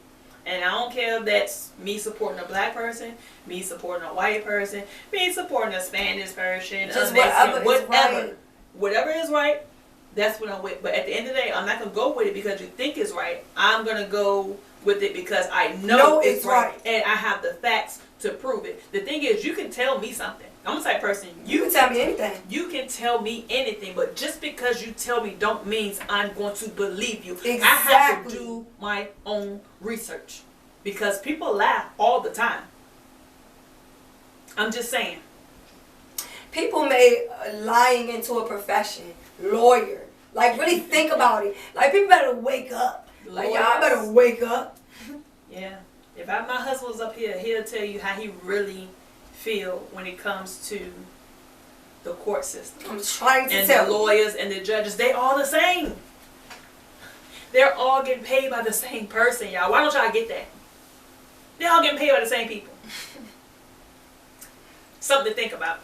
And I don't care if that's me supporting a black person, me supporting a white person, me supporting a Spanish person, just whatever. Whatever is right, that's what I'm with. But at the end of the day, I'm not going to go with it because you think it's right. I'm going to go with it because I know it's right. And I have the facts to prove it. The thing is, you can tell me something. I'm the type of person, you can tell me anything. You can tell me anything, but just because you tell me don't mean I'm going to believe you. Exactly. I have to do my own research because people lie all the time. I'm just saying. People made lying into a profession. Lawyer. Like, really think about it. Like, people better wake up. Like, y'all better wake up. Yeah. If my husband was up here, he'll tell you how he really feel when it comes to the court system. I'm trying to and tell the lawyers and the judges, they all the same. They're all getting paid by the same person, y'all. Why don't y'all get that? They're all getting paid by the same people. Something to think about.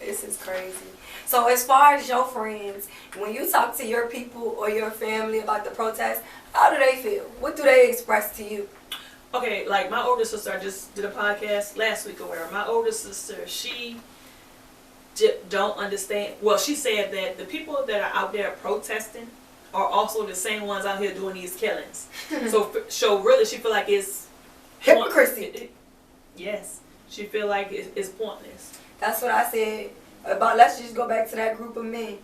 This is crazy. So as far as your friends, when you talk to your people or your family about the protest, how do they feel? What do they express to you? Okay, like my older sister, I just did a podcast last week or whatever. My older sister, she don't understand. Well, she said that the people that are out there protesting are also the same ones out here doing these killings. So really, she feel like it's hypocrisy. Yes, she feel like it's pointless. That's what I said about. Let's just go back to that group of men.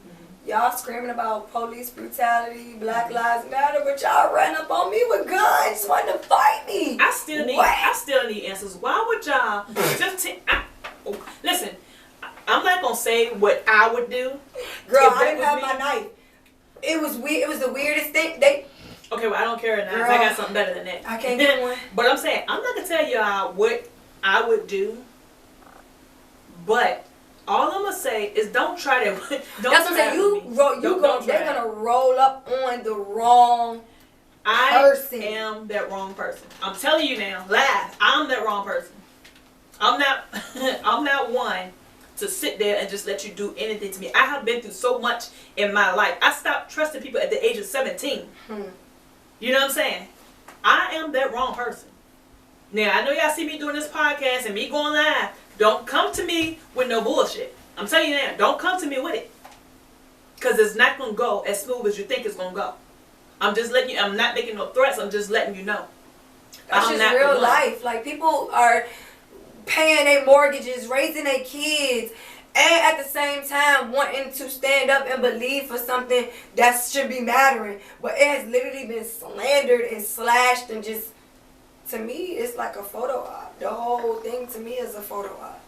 Y'all screaming about police brutality, Black Lives Matter, but y'all ran up on me with guns, wanting to fight me. I still need answers. Why would y'all just listen? I'm not gonna say what I would do. Girl, I didn't have my knife. It was weird. It was the weirdest thing. Okay, well, I don't care now. I got something better than that. I can't get one. But I'm saying I'm not gonna tell y'all what I would do. But all I'm gonna say is don't try to. Don't That's what I'm saying. They're gonna roll up on the wrong person. I am that wrong person. I'm telling you now, live. I'm that wrong person. I'm not. I'm not one to sit there and just let you do anything to me. I have been through so much in my life. I stopped trusting people at the age of 17. You know what I'm saying? I am that wrong person. Now, I know y'all see me doing this podcast and me going live. Don't come to me with no bullshit. I'm telling you now, don't come to me with it. Because it's not going to go as smooth as you think it's going to go. I'm just letting you, I'm not making no threats. I'm just letting you know. That's just real life. Like, people are paying their mortgages, raising their kids, and at the same time wanting to stand up and believe for something that should be mattering. But it has literally been slandered and slashed and just, to me, it's like a photo op. The whole thing to me is a photo op.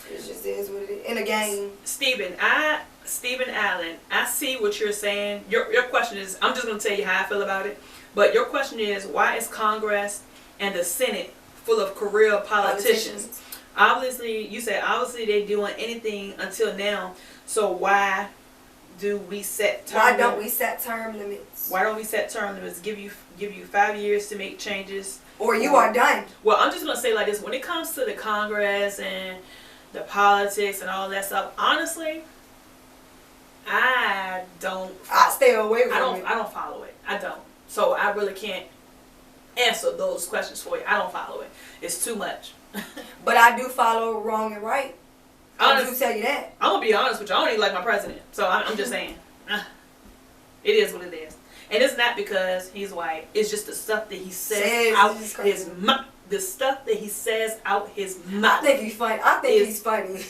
It just is what it is. In a game. Stephen Allen, I see what you're saying. Your question is, I'm just going to tell you how I feel about it. But your question is, why is Congress and the Senate full of career politicians? Obviously, you said obviously they're doing anything until now. So why do we set term limits? Why don't we set term limits? Why don't we set term limits? Give you 5 years to make changes. Or you are done. Well, I'm just going to say like this. When it comes to the Congress and the politics and all that stuff, honestly, I stay away from it. I don't follow it. I don't. So I really can't answer those questions for you. I don't follow it. It's too much. But I do follow wrong and right. I do tell you that. I'm going to be honest with you. I don't even like my president. So I'm just saying. It is what it is. And it's not because he's white. It's just the stuff that he says out his mouth. The stuff that he says out his mouth. I think he's funny. He's funny.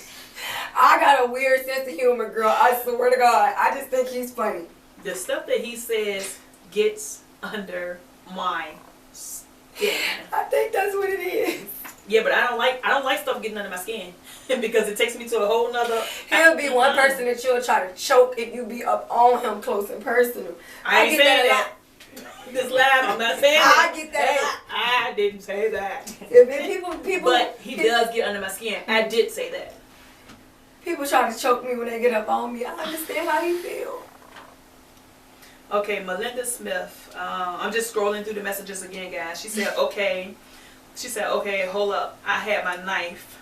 I got a weird sense of humor, girl. I swear to God. I just think he's funny. The stuff that he says gets under my skin. I think that's what it is. Yeah, but I don't like stuff getting under my skin because it takes me to a whole nother. He'll be one person that you'll try to choke if you be up on him close and personal. I ain't saying that. This live, I'm not saying that. I get that. I didn't say that. People. But he does get under my skin. I did say that. People try to choke me when they get up on me. I understand how you feel. Okay, Melinda Smith. I'm just scrolling through the messages again, guys. She said, okay. Hold up. I had my knife.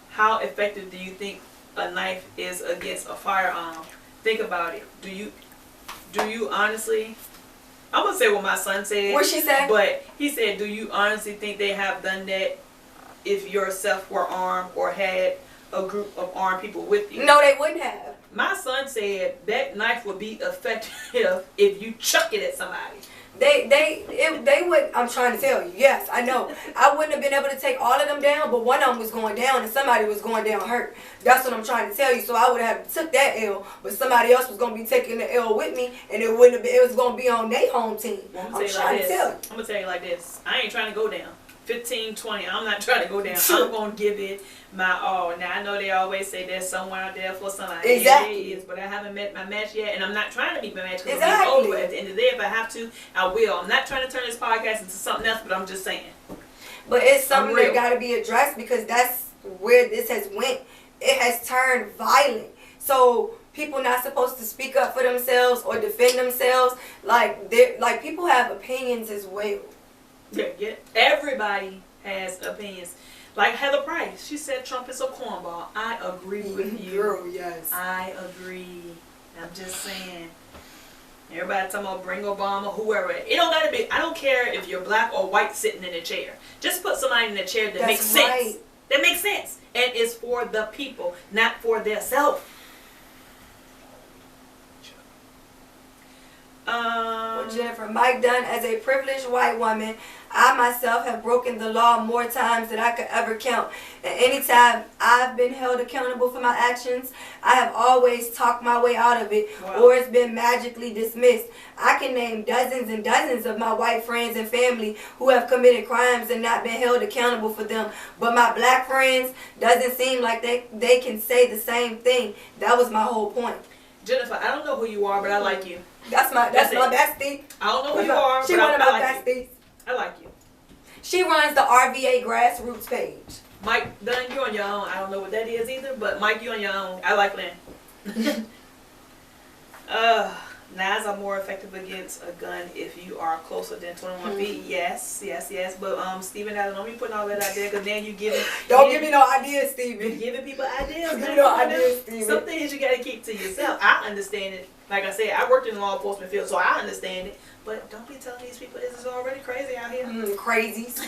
How effective do you think a knife is against a firearm? Think about it. Do you honestly? I'm gonna say what my son said. What she said? But he said, do you honestly think they have done that if yourself were armed or had a group of armed people with you? No, they wouldn't have. My son said that knife would be effective if you chuck it at somebody. They would. I'm trying to tell you. Yes, I know. I wouldn't have been able to take all of them down, but one of them was going down and somebody was going down hurt. That's what I'm trying to tell you. So I would have took that L, but somebody else was going to be taking the L with me, and it wouldn't have been. It was going to be on their home team. I'm gonna tell you like this. I ain't trying to go down. 15, 20. I'm not trying to go down. I'm gonna give it my all. Now I know they always say there's someone out there for somebody. Exactly. Yeah, it is, but I haven't met my match yet, and I'm not trying to meet my match because exactly. I'm over. At the end of the day, if I have to, I will. I'm not trying to turn this podcast into something else, but I'm just saying. But it's something that got to be addressed because that's where this has went. It has turned violent. So people not supposed to speak up for themselves or defend themselves. Like people have opinions as well. Yeah. Everybody has opinions. Like Heather Price, she said Trump is a cornball. I agree with you. Girl, yes. I agree. I'm just saying. Everybody talking about bring Obama, whoever. It don't gotta be. I don't care if you're black or white sitting in a chair. Just put somebody in a chair that makes sense. That makes sense, and it's for the people, not for their self. Well, Jennifer, Mike Dunn, as a privileged white woman, I myself have broken the law more times than I could ever count. And anytime I've been held accountable for my actions, I have always talked my way out of it, or it's been magically dismissed. I can name dozens and dozens of my white friends and family who have committed crimes and not been held accountable for them. But my black friends, doesn't seem like they can say the same thing. That was my whole point. Jennifer, I don't know who you are, but I like you. That's my bestie. I don't know who you are, she but one of my like besties. You. I like you. She runs the RVA grassroots page. Mike Dunn, you on your own. I don't know what that is either, but Mike, you on your own. I like Lynn. Knives are more effective against a gun if you are closer than 21 feet. Yes. But Stephen, I don't be putting all that out there because now you giving. Don't give me no ideas, Stephen. You're giving people ideas. Give me no ideas, Stephen. Some things you got to keep to yourself. I understand it. Like I said, I worked in the law enforcement field, so I understand it. But don't be telling these people this is already crazy out here. Crazies.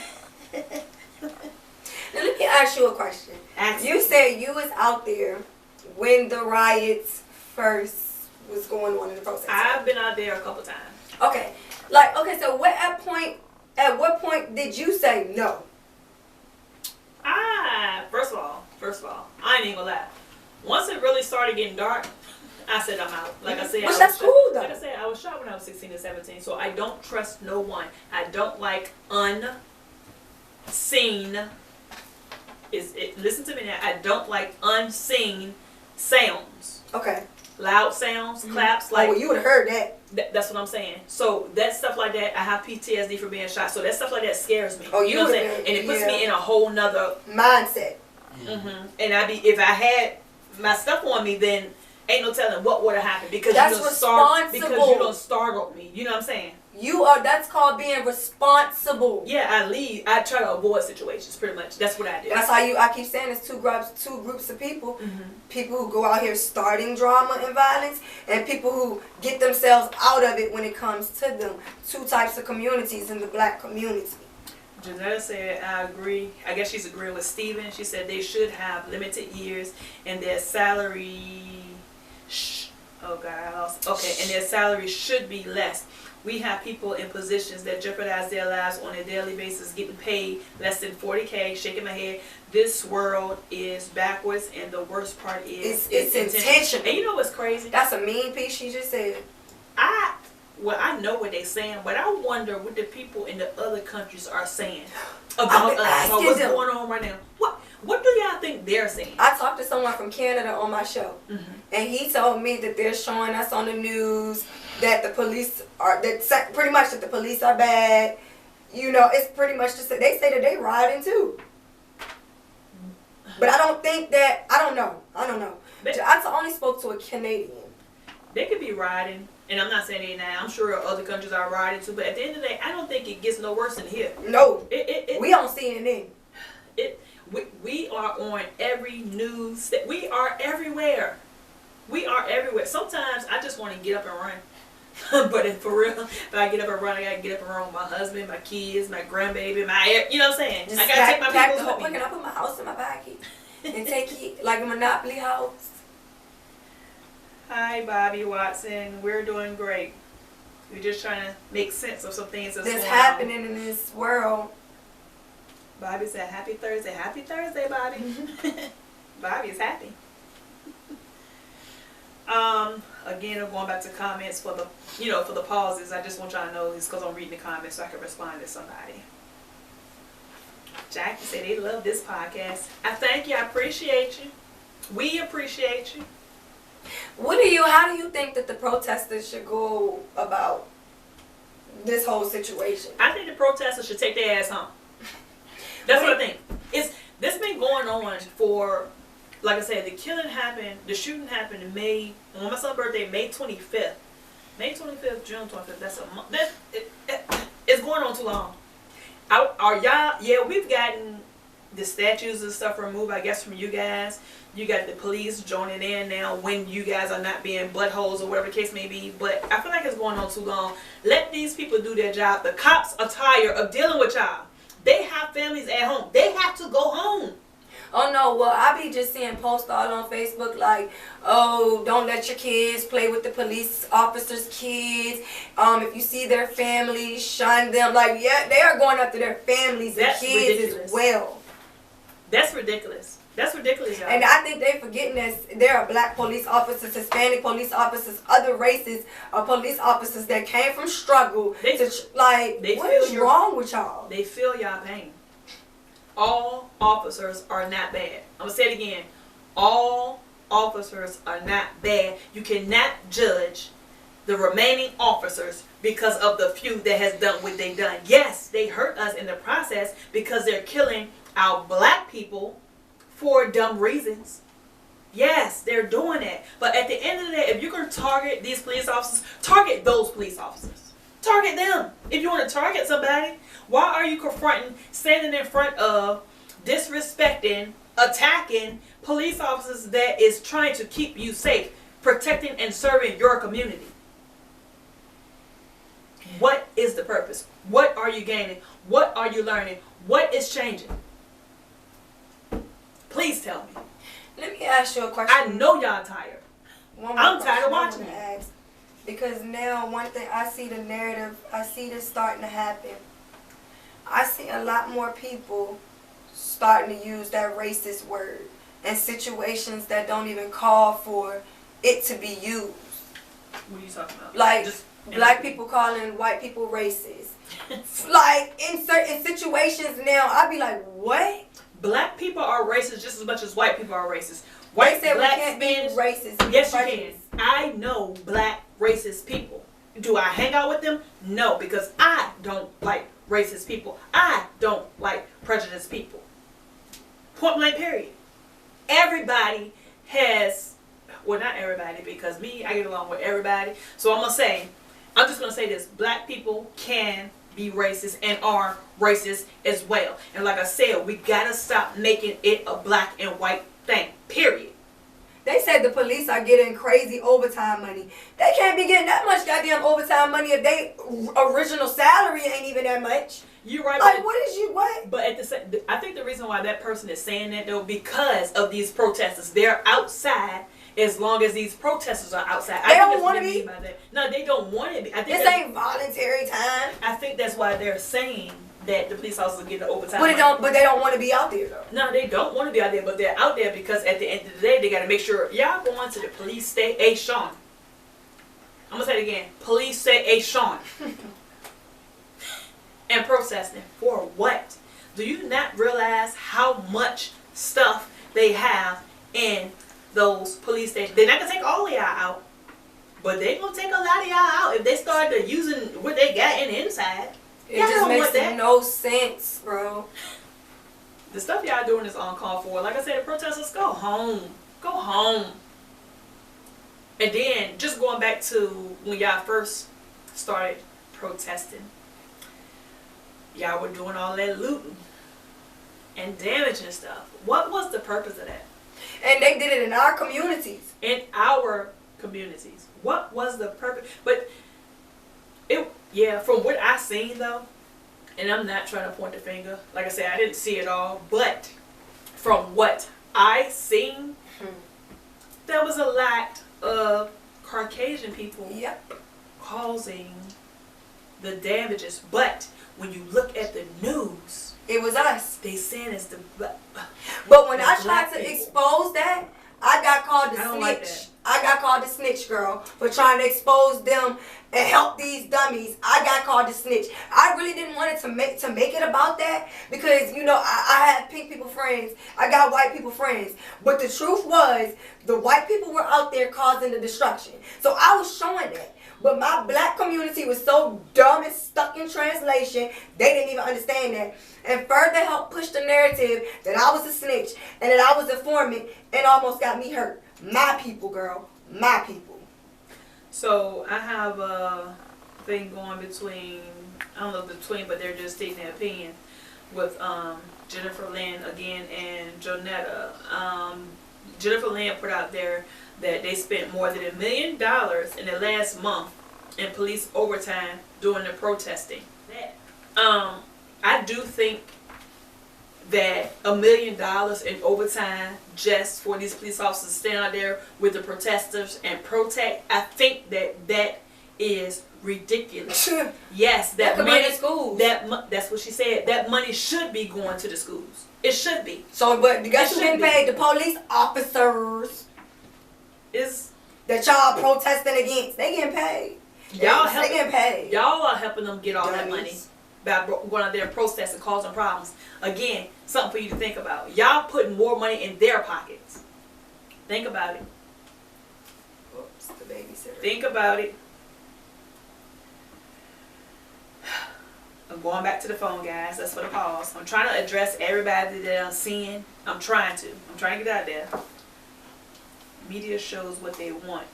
Now let me ask you a question. You said you was out there when the riots first was going on in the protest. I've been out there a couple times. Okay. So at what point did you say no? First of all, I ain't even gonna lie. Once it really started getting dark, I said I'm out. Like I said, but that's cool though. Like I said, I was shot when I was 16 and 17, so I don't trust no one. I don't like unseen. Listen to me now. I don't like unseen sounds. Okay. Loud sounds, claps. Like, well, you would have heard that. That's what I'm saying. So that stuff like that, I have PTSD for being shot. So that stuff like that scares me. Oh, you know what I'm saying? And it puts me in a whole nother mindset. Mm-hmm. And if I had my stuff on me, then ain't no telling what would have happened because that's because you don't startled me. You know what I'm saying? That's called being responsible. Yeah, I try to avoid situations pretty much. That's what I do. That's how I keep saying it's two groups of people. Mm-hmm. People who go out here starting drama and violence, and people who get themselves out of it when it comes to them. Two types of communities in the black community. Janetta said, I agree. I guess she's agreeing with Steven. She said they should have limited years and their salary and their salary should be less. We have people in positions that jeopardize their lives on a daily basis getting paid less than $40K. Shaking my head. This world is backwards, and the worst part is it's intentional. And you know what's crazy? That's a mean piece she just said. I know what they're saying, but I wonder what the people in the other countries are saying about us, about what's going on right now. What do y'all think they're saying? I talked to someone from Canada on my show, and he told me that they're showing us on the news that the police are pretty much that the police are bad. You know, it's pretty much just that they say that they rioting too. But I don't think that I don't know. I only spoke to a Canadian. They could be rioting. And I'm not saying they now. I'm sure other countries are rioting too. But at the end of the day, I don't think it gets no worse than here. No. We on CNN. We are on every news. We are everywhere. We are everywhere. Sometimes I just want to get up and run. But for real, if I get up and run, I gotta get up and run with my husband, my kids, my grandbaby, you know what I'm saying? Just I gotta take my people with me. Look, I put my house in my pocket and take it like a Monopoly house. Hi, Bobby Watson. We're doing great. We're just trying to make sense of some things that's happening in this world. Bobby said, "Happy Thursday." Happy Thursday, Bobby. Bobby is happy. Again, I'm going back to comments for the pauses. I just want y'all to know this because I'm reading the comments so I can respond to somebody. Jackie said they love this podcast. I thank you. I appreciate you. We appreciate you. How do you think that the protesters should go about this whole situation? I think the protesters should take their ass home. That's what I think. This been going on for, like I said, the shooting happened in May, on my son's birthday, May 25th. May 25th, June 25th, that's a month. It's going on too long. Are y'all, yeah, we've gotten the statues and stuff removed, I guess, from you guys. You got the police joining in now when you guys are not being buttholes or whatever the case may be. But I feel like it's going on too long. Let these people do their job. The cops are tired of dealing with y'all. They have families at home. They have to go home. Oh no, well I be just seeing posts all on Facebook like, oh, don't let your kids play with the police officers' kids. If you see their families, shun them. Like, yeah, they are going after their families and kids ridiculous. As well. That's ridiculous. That's ridiculous, y'all. And I think they forgetting that there are black police officers, Hispanic police officers, other races of police officers that came from struggle. What is wrong with y'all? They feel y'all pain. All officers are not bad. I'm going to say it again. All officers are not bad. You cannot judge the remaining officers because of the few that has done what they've done. Yes, they hurt us in the process because they're killing our black people for dumb reasons. Yes, they're doing that. But at the end of the day, if you're going to target these police officers, target those police officers. Target them. If you want to target somebody, why are you confronting, standing in front of, disrespecting, attacking police officers that is trying to keep you safe, protecting and serving your community? What is the purpose? What are you gaining? What are you learning? What is changing? Please tell me. Let me ask you a question. I know y'all tired. I'm tired of watching it. Because now one thing, I see the narrative, I see this starting to happen. I see a lot more people starting to use that racist word in situations that don't even call for it to be used. What are you talking about? Like black people calling white people racist. Like in certain situations now, I be like, what? Black people are racist just as much as white people are racist. White said we can't be racist. Yes, you can. I know black racist people. Do I hang out with them? No, because I don't like racist people. I don't like prejudiced people. Point blank, period. Everybody has, well, not everybody, because me, I get along with everybody. So I'm just going to say this. Black people can be racist and are racist as well. And like I said, we got to stop making it a black and white thing, period. They said the police are getting crazy overtime money. They can't be getting that much goddamn overtime money if they original salary ain't even that much. You're right. Like, what? But at the same, I think the reason why that person is saying that, though, because of these protesters. They're outside as long as these protesters are outside. They don't want to be? No, they don't want to be. This ain't voluntary time. I think that's why they're saying that the police officers get the overtime. But they don't want to be out there though. No, they don't want to be out there, but they're out there because at the end of the day, they got to make sure y'all going to the police station. I'm gonna say it again. Police station. And protesting for what? Do you not realize how much stuff they have in those police stations? They're not gonna take all of y'all out, but they're gonna take a lot of y'all out if they start to using what they got in the inside. It just makes no sense, bro. The stuff y'all doing is uncalled for. Like I said, the protesters, go home. Go home. And then, just going back to when y'all first started protesting, y'all were doing all that looting and damaging stuff. What was the purpose of that? And they did it in our communities. In our communities. What was the purpose? But from what I seen though, and I'm not trying to point the finger. Like I said, I didn't see it all, but from what I seen, there was a lot of Caucasian people causing the damages. But when you look at the news, it was us. They saying it's the. But when I tried to expose that, I got called the snitch. Like that. I got called the snitch, girl, for trying to expose them and help these dummies. I got called the snitch. I really didn't want it to make it about that because, you know, I have pink people friends. I got white people friends. But the truth was, the white people were out there causing the destruction. So I was showing that. But my black community was so dumb and stuck in translation, they didn't even understand that. And further helped push the narrative that I was a snitch and that I was a informant and almost got me hurt. My people, girl. My people. So I have a thing going between, I don't know between, but they're just stating their opinion with Jennifer Lynn again and Jonetta. Jennifer Lynn put out there that they spent more than $1 million in the last month in police overtime during the protesting. I do think that $1 million in overtime just for these police officers to stand out there with the protesters and protect, I think that is ridiculous. Yes, that money in schools. That's what she said. That money should be going to the schools. It should be. So, but guess who's getting paid? The police officers Is that y'all protesting against. They getting paid. They getting paid. Y'all are helping them get all that money by going out there and protesting, causing problems. Again, something for you to think about. Y'all putting more money in their pockets. Think about it. Oops, the babysitter. Think about it. I'm going back to the phone, guys. That's for the pause. I'm trying to address everybody that I'm seeing. I'm trying to get out there. Media shows what they want.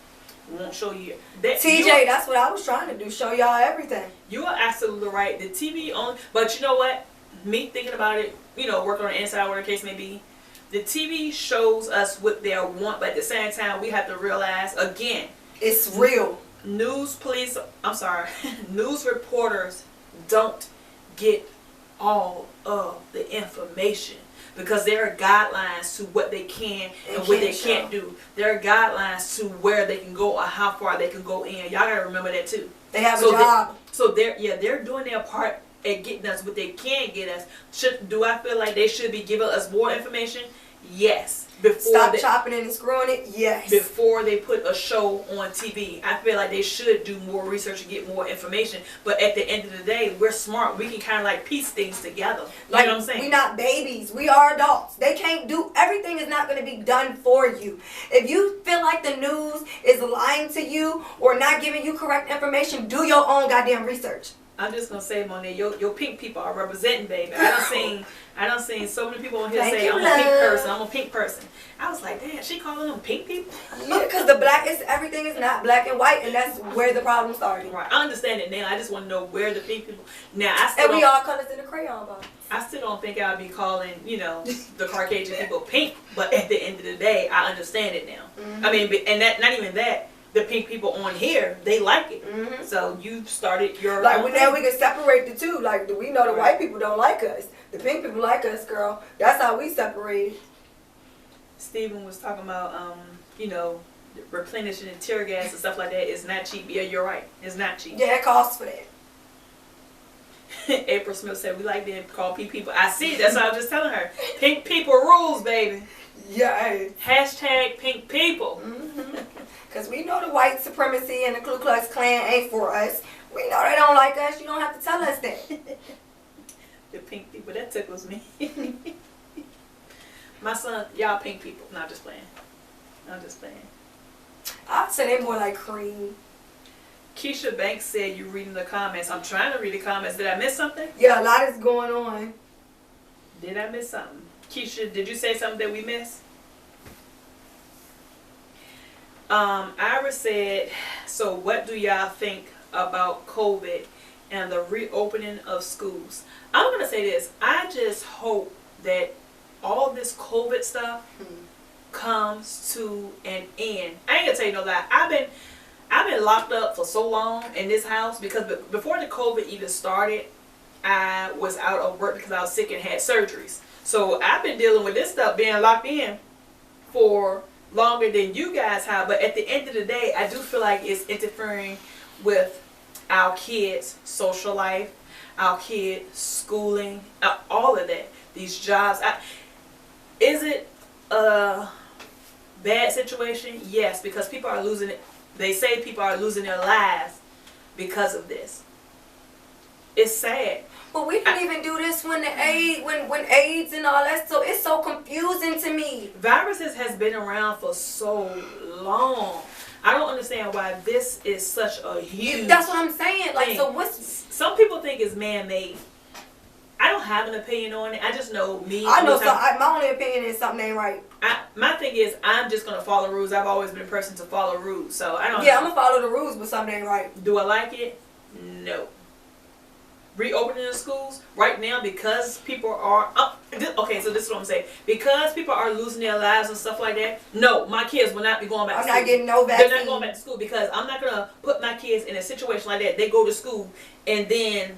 Won't show you. TJ, that's what I was trying to do. Show y'all everything. You are absolutely right. The TV only, but you know what? Me thinking about it, working on the inside, whatever the case may be. The TV shows us what they want, but at the same time, we have to realize again, it's real. News reporters don't get all of the information because there are guidelines to what they can and what they can't do. There are guidelines to where they can go or how far they can go in. Y'all gotta remember that too. They have a job. They're doing their part at getting us what they can get us. Do I feel like they should be giving us more information? Yes. Stop chopping it and screwing it? Yes. Before they put a show on TV. I feel like they should do more research and get more information. But at the end of the day, we're smart. We can kind of like piece things together. You know what I'm saying? We're not babies. We are adults. They can't do, everything is not going to be done for you. If you feel like the news is lying to you or not giving you correct information, do your own goddamn research. I'm just gonna say, Monet, your pink people are representing, baby. I done seen so many people on here say, I'm a pink person, I'm a pink person. I was like, damn, she calling them pink people? Yeah, because everything is not black and white, and that's where the problem started. Right, I understand it now. I just want to know where the pink people. Now, we all colors in the crayon box. I still don't think I'd be calling, the Caucasian people pink, but at the end of the day, I understand it now. Mm-hmm. I mean, and that not even that. The pink people on here, they like it. Mm-hmm. So you started your now we can separate the two. Like we know the white people don't like us. The pink people like us, girl. That's how we separate. Stephen was talking about replenishing and tear gas and stuff like that. It's not cheap. Yeah, you're right. It's not cheap. Yeah, it costs for that. April Smith said we like being called pink people. I see. That's what I was just telling her. Pink people rules, baby. Yeah. Hashtag pink people. Mm-hmm. Because we know the white supremacy and the Ku Klux Klan ain't for us. We know they don't like us. You don't have to tell us that. The pink people, that tickles me. My son, y'all pink people. No, I'm just playing. I'd say they more like cream. Keisha Banks said you reading the comments. I'm trying to read the comments. Did I miss something? Yeah, a lot is going on. Did I miss something? Keisha, did you say something that we missed? Ira said, so what do y'all think about COVID and the reopening of schools? I'm going to say this. I just hope that all this COVID stuff comes to an end. I ain't going to tell you no lie. I've been locked up for so long in this house because before the COVID even started, I was out of work because I was sick and had surgeries. So I've been dealing with this stuff being locked in for longer than you guys have, but at the end of the day, I do feel like it's interfering with our kids' social life, our kids' schooling, all of that. These jobs. Is it a bad situation? Yes, because people are losing it. They say people are losing their lives because of this. It's sad. But we didn't even do this when AIDS and all that, so it's so confusing to me. Viruses has been around for so long. I don't understand why this is such a huge That's what I'm saying. Like, thing. So what's... Some people think it's man-made. I don't have an opinion on it. I just know me. I know. My only opinion is something ain't right. My thing is I'm just gonna follow rules. I've always been a person to follow rules, so I don't. Yeah, I'm gonna follow the rues, but something ain't right. Do I like it? No. reopening the schools right now because people are okay, so this is what I'm saying. Because people are losing their lives and stuff like that, no, my kids will not be going back to school. I'm not getting no vaccine. They're not going back to school because I'm not going to put my kids in a situation like that. They go to school and then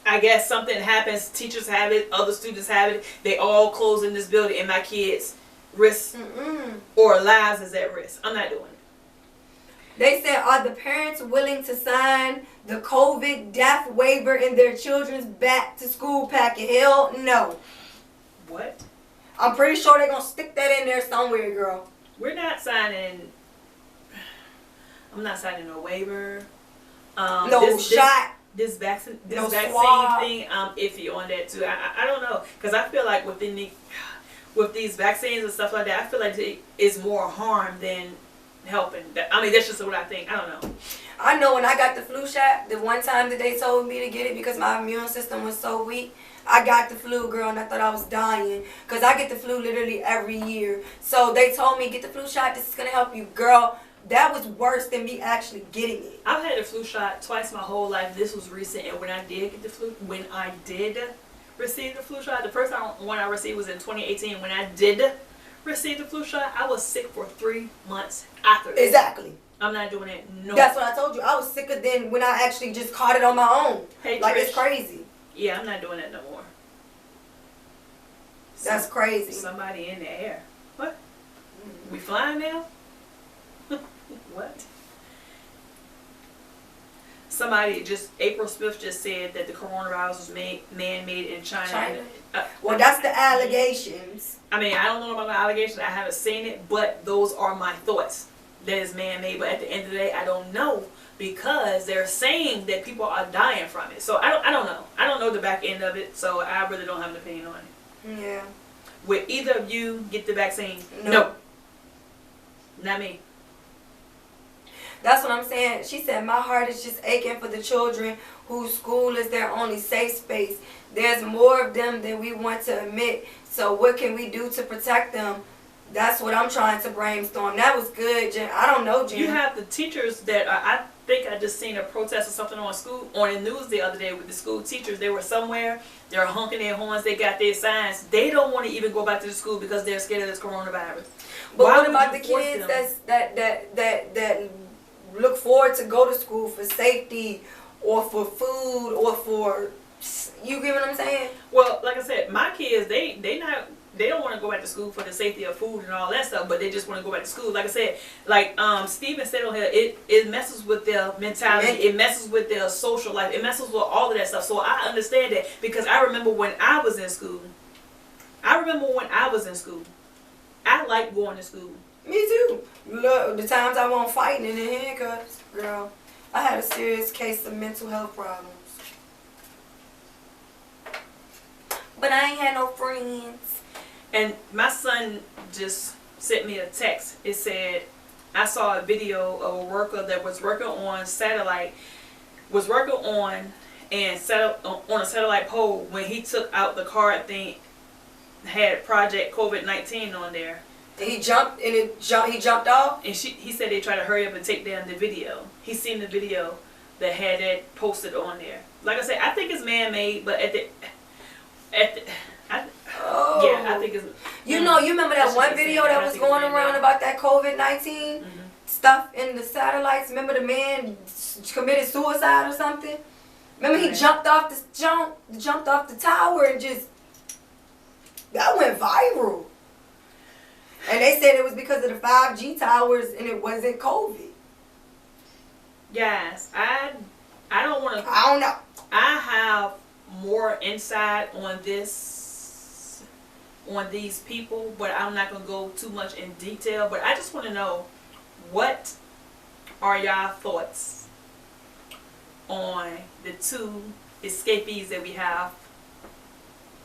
I guess something happens, teachers have it, other students have it, they all close in this building and my kids' risk or lives is at risk. I'm not doing it. They said, are the parents willing to sign the COVID death waiver in their children's back to school packet? Hell no. What? I'm pretty sure they're going to stick that in there somewhere, girl. We're not signing. I'm not signing no waiver. This vaccine thing, I'm iffy on that too. I don't know. Because I feel like with these vaccines and stuff like that, I feel like it is more harm than helping. I mean, that's just what I think. I don't know. I know when I got the flu shot, the one time that they told me to get it because my immune system was so weak, I got the flu, girl, and I thought I was dying because I get the flu literally every year. So they told me, get the flu shot, this is going to help you. Girl, that was worse than me actually getting it. I've had the flu shot twice my whole life. This was recent, and when I did receive the flu shot, the first one I received was in 2018. When I did receive the flu shot, I was sick for 3 months after that. Exactly. I'm not doing it. No. That's what I told you. I was sicker than when I actually just caught it on my own. Hey, like, Trish. It's crazy. Yeah, I'm not doing that no more. That's crazy. Somebody in the air. What? We flying now? What? Somebody April Smith just said that the coronavirus was man-made in China. Well, that's the allegations. I mean, I don't know about the allegations. I haven't seen it, but those are my thoughts. That is man-made, but at the end of the day, I don't know because they're saying that people are dying from it. So I don't know. I don't know the back end of it, so I really don't have an opinion on it. Yeah. Would either of you get the vaccine? No. Not me. That's what I'm saying. She said, my heart is just aching for the children whose school is their only safe space. There's more of them than we want to admit. So what can we do to protect them? That's what I'm trying to brainstorm. That was good, Jen. I don't know, Jen. You have the teachers that I think I just seen a protest or something on the news the other day with the school teachers. They were somewhere. They're honking their horns. They got their signs. They don't want to even go back to the school because they're scared of this coronavirus. But what about the kids that look forward to go to school for safety or for food or for, you get what I'm saying? Well, like I said, my kids, they don't want to go back to school for the safety of food and all that stuff, but they just want to go back to school. Like I said, like Steven said on here, it messes with their mentality, it messes with their social life, it messes with all of that stuff. So I understand that because I remember when I was in school. I liked going to school. Me too. Look, the times I won't fighting in the handcuffs, girl. I had a serious case of mental health problems. But I ain't had no friends. And my son just sent me a text. It said, I saw a video of a worker that was working on satellite, on a satellite pole when he took out the card thing, had Project COVID-19 on there. He jumped he jumped off? And he said they tried to hurry up and take down the video. He seen the video that had that posted on there. Like I said, I think it's man-made, but I think it's... You remember that one video that was going around about that COVID-19 stuff in the satellites? Remember the man committed suicide or something? Remember he jumped off the tower and just... That went viral. And they said it was because of the 5G towers and it wasn't COVID. Yes, I don't want to... I don't know. I have more insight on these people, but I'm not going to go too much in detail. But I just want to know, what are y'all thoughts on the 2 escapees that we have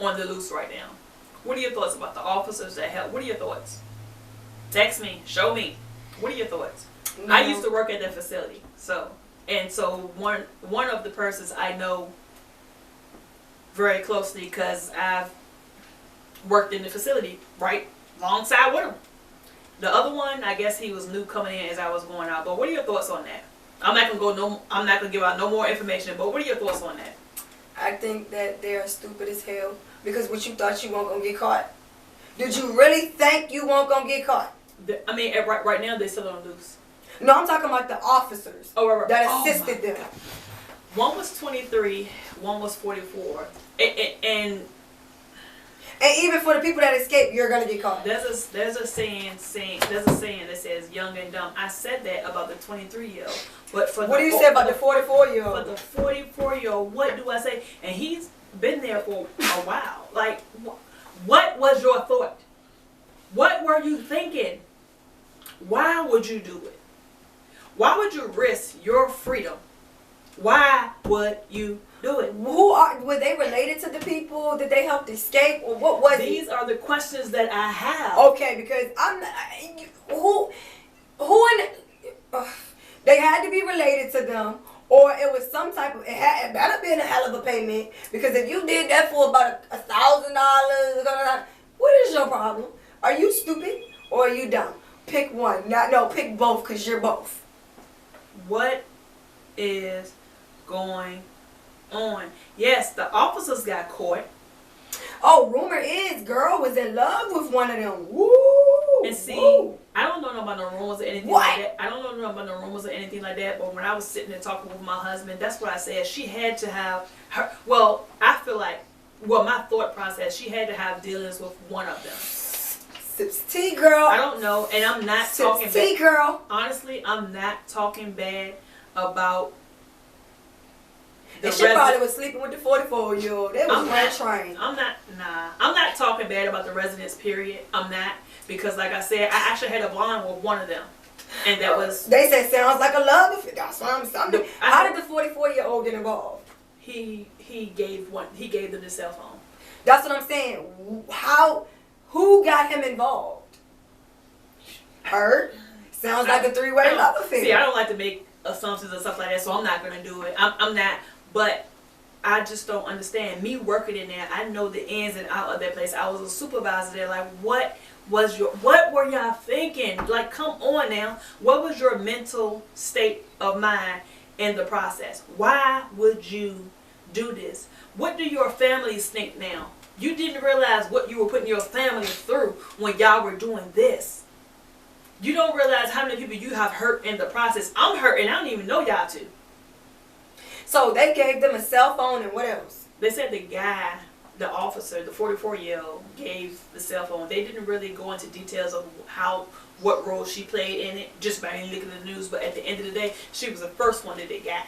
on the loose right now? What are your thoughts about the officers that help? What are your thoughts? Text me, show me. What are your thoughts? No. I used to work at that facility, so one of the persons I know very closely because I've worked in the facility right alongside with him. The other one, I guess he was new coming in as I was going out. But what are your thoughts on that? I'm not gonna give out no more information. But what are your thoughts on that? I think that they are stupid as hell because what you thought you weren't gonna get caught. Did you really think you weren't gonna get caught? I mean, right now they still on loose. No, I'm talking about the officers that assisted them. One was 23, one was 44, and even for the people that escape, you're gonna get caught. There's a saying that says young and dumb. I said that about the 23-year-old, but what do you say about the 44-year-old? For the 44-year-old, what do I say? And he's been there for a while. Like, what was your thought? What were you thinking? Why would you do it? Why would you risk your freedom? Why would you do it? Were they related to the people that they helped escape, or what was it? These are the questions that I have. Okay, because I'm not, they had to be related to them, or it was some type of, it better been a hell of a payment, because if you did that for about $1,000, what is your problem? Are you stupid or are you dumb? Pick one. Pick both, because you're both. What is going on? Yes, the officers got caught. Oh, rumor is girl was in love with one of them. Woo! And see, I don't know about no rumors or anything like that. I don't know about no rumors or anything like that. But when I was sitting there talking with my husband, that's what I said. She had to have her. Well, I feel like, my thought process, she had to have dealings with one of them. Sips tea, girl. I don't know, and I'm not talking tea, bad. Girl. Honestly, I'm not talking bad about. And she probably was sleeping with the 44-year-old. They was well trained. I'm not talking bad about the residents, period. I'm not. Because like I said, I actually had a blonde with one of them. And that was... They said sounds like a love affair. That's what I'm saying. How did the 44-year-old get involved? He gave them the cell phone. That's what I'm saying. Who got him involved? Her? Sounds like a three-way love affair. See, I don't like to make assumptions and stuff like that, so I'm not going to do it. I'm not... But I just don't understand. Me working in there, I know the ins and outs of that place. I was a supervisor there. Like, what were y'all thinking? Like, come on now. What was your mental state of mind in the process? Why would you do this? What do your families think now? You didn't realize what you were putting your family through when y'all were doing this. You don't realize how many people you have hurt in the process. I'm hurting. I don't even know y'all two. So they gave them a cell phone and what else? They said the officer, the 44-year-old, gave the cell phone. They didn't really go into details of what role she played in it, just by looking at the news. But at the end of the day, she was the first one that they got.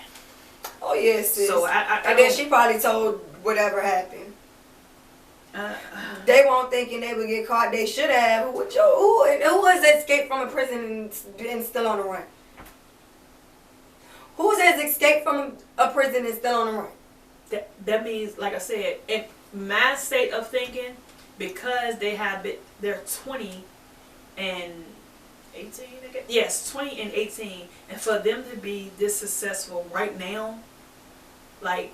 Oh yes, sis. So and then she probably told whatever happened. They weren't thinking they would get caught. They should have. Who has escaped from a prison and been still on the run? Who has escaped from a prison and still on the run? That means, like I said, in my state of thinking, because they're 20 and 18, I guess. Yes, 20 and 18, and for them to be this successful right now, like,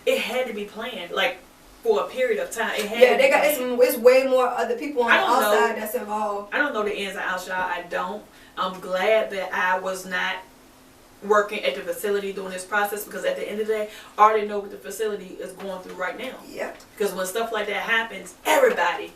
it had to be planned, like, for a period of time. It's way more other people on the outside that's involved. I don't know the ins and outs, y'all. I don't. I'm glad that I was not working at the facility during this process, because at the end of the day, I already know what the facility is going through right now. Yeah. Because when stuff like that happens, everybody.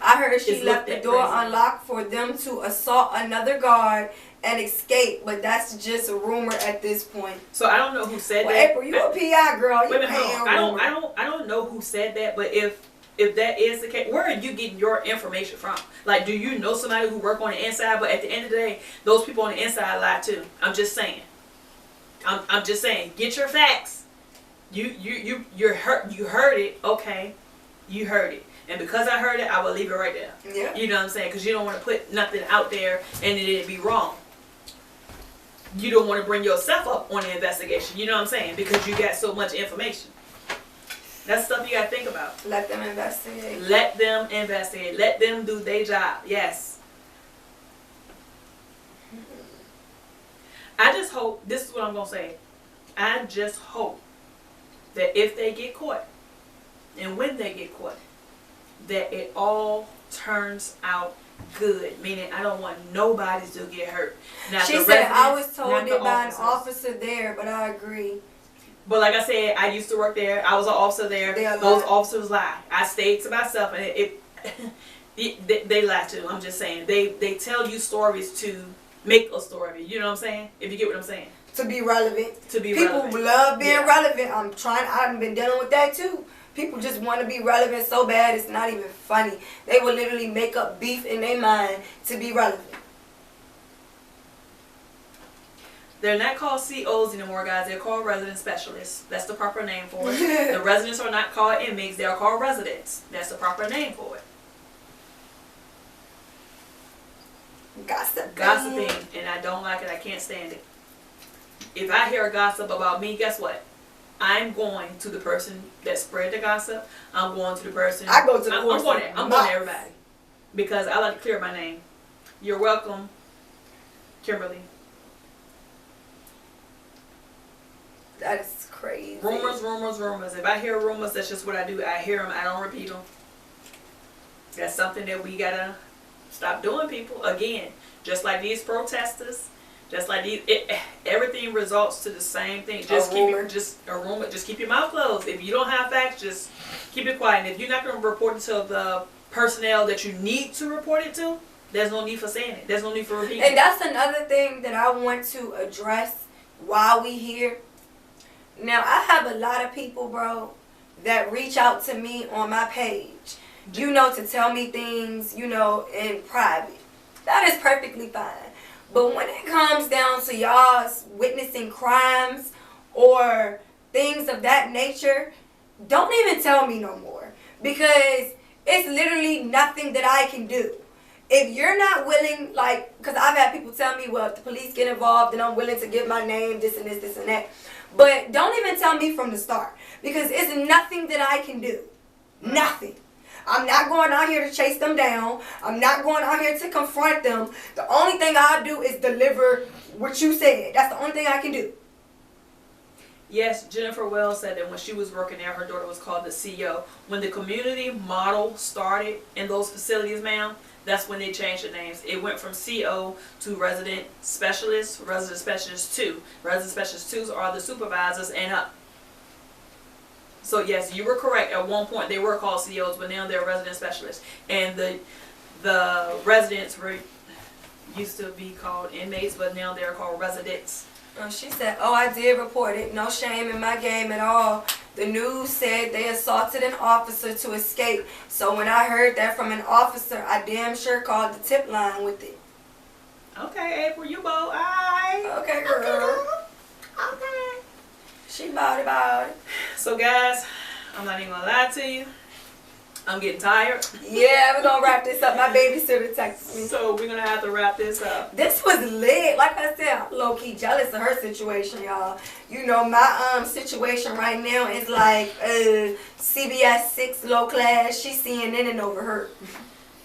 I heard she left the door unlocked for them to assault another guard and escape, but that's just a rumor at this point. So I don't know who said that. April, you a PI girl. I don't know who said that, but if that is the case, where are you getting your information from? Like, do you know somebody who work on the inside? But at the end of the day, those people on the inside lie too. I'm just saying. I'm just saying. Get your facts. You heard it. Okay, you heard it. And because I heard it, I will leave it right there. Yeah. You know what I'm saying? Because you don't want to put nothing out there and it'd be wrong. You don't want to bring yourself up on the investigation. You know what I'm saying? Because you got so much information. That's stuff you got to think about. Let them investigate. Let them investigate. Let them do their job. Yes. I just hope, this is what I'm going to say. I just hope that if they get caught, and when they get caught, that it all turns out good. Meaning, I don't want nobody to get hurt. Now, she said, I was told it by an officer there, but I agree. But like I said, I used to work there. I was an officer there. Those officers lie. I stayed to myself, and they lie too. I'm just saying. They tell you stories to make a story. You know what I'm saying? If you get what I'm saying. To be relevant. People relevant. Love being relevant. I've been dealing with that too. People just want to be relevant so bad it's not even funny. They will literally make up beef in their mind to be relevant. They're not called COs anymore, guys. They're called resident specialists. That's the proper name for it. The residents are not called inmates. They are called residents. That's the proper name for it. Gossiping, and I don't like it. I can't stand it. If I hear a gossip about me, guess what? I'm going to the person that spread the gossip. I'm going to the person. I go to the I'm going to everybody because I like to clear my name. You're welcome, Kimberly. That is crazy. Rumors. If I hear rumors, that's just what I do. I hear them. I don't repeat them. That's something that we gotta stop doing, people. Again, just like these protesters, just like these, everything results to the same thing. Just keep a rumor. Just keep your mouth closed. If you don't have facts, just keep it quiet. And if you're not gonna report it to the personnel that you need to report it to, there's no need for saying it. There's no need for repeating. And that's another thing that I want to address while we here. Now, I have a lot of people, bro, that reach out to me on my page, to tell me things, in private. That is perfectly fine. But when it comes down to y'all witnessing crimes or things of that nature, don't even tell me no more. Because it's literally nothing that I can do. If you're not willing, because I've had people tell me, well, if the police get involved, then I'm willing to give my name, this and this and that. But don't even tell me from the start. Because it's nothing that I can do. Nothing. I'm not going out here to chase them down. I'm not going out here to confront them. The only thing I'll do is deliver what you said. That's the only thing I can do. Yes, Jennifer Wells said that when she was working there, her daughter was called the CEO. When the community model started in those facilities, ma'am, that's when they changed the names. It went from CO to resident specialists 2. Resident specialists 2 are the supervisors and up. So yes, you were correct. At one point they were called COs, but now they're resident specialists. And the residents used to be called inmates, but now they're called residents. She said, I did report it. No shame in my game at all. The news said they assaulted an officer to escape. So when I heard that from an officer, I damn sure called the tip line with it. Okay, April, you bold. Aight. Okay, girl. Okay. She about it. So guys, I'm not even gonna lie to you. I'm getting tired. Yeah, we're gonna wrap this up. My babysitter texted me. So we're gonna have to wrap this up. This was lit. Like I said, I'm low-key jealous of her situation, y'all. My situation right now is like CBS 6 low class. She's CNN and over her.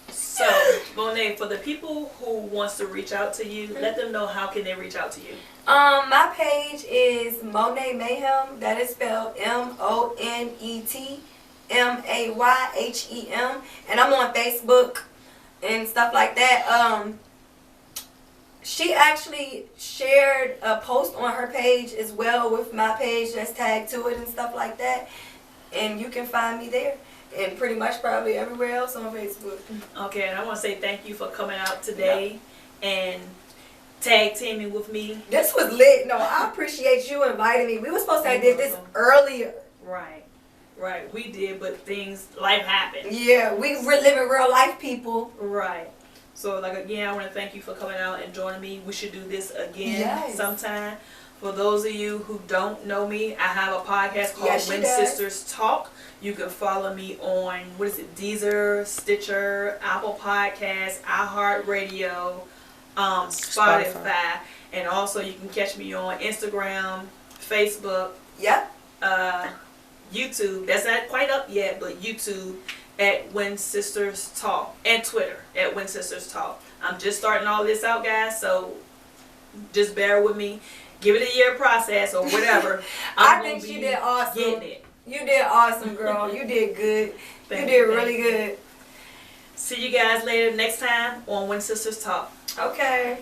So, Monet, for the people who wants to reach out to you, let them know how can they reach out to you. My page is Monet Mayhem. That is spelled MONET MAYHEM, and I'm on Facebook and stuff like that. She actually shared a post on her page as well with my page that's tagged to it and stuff like that, and you can find me there and pretty much probably everywhere else on Facebook. Okay, and I want to say thank you for coming out today and tag teaming with me. This was lit. No, I appreciate you inviting me. We were supposed to have did this earlier. Right, we did, but life happened. Yeah, we're living real life, people. Right. So, again, I want to thank you for coming out and joining me. We should do this again sometime. For those of you who don't know me, I have a podcast called When Sisters Talk. You can follow me on, Deezer, Stitcher, Apple Podcasts, iHeartRadio, Spotify. And also you can catch me on Instagram, Facebook. Yep. YouTube, that's not quite up yet, but YouTube at When Sisters Talk, and Twitter at When Sisters Talk. I'm just starting all this out, guys, so just bear with me. Give it a year process or whatever. I think you did awesome. Getting it. You did awesome, girl. You did good. You did really good. See you guys later next time on When Sisters Talk. Okay.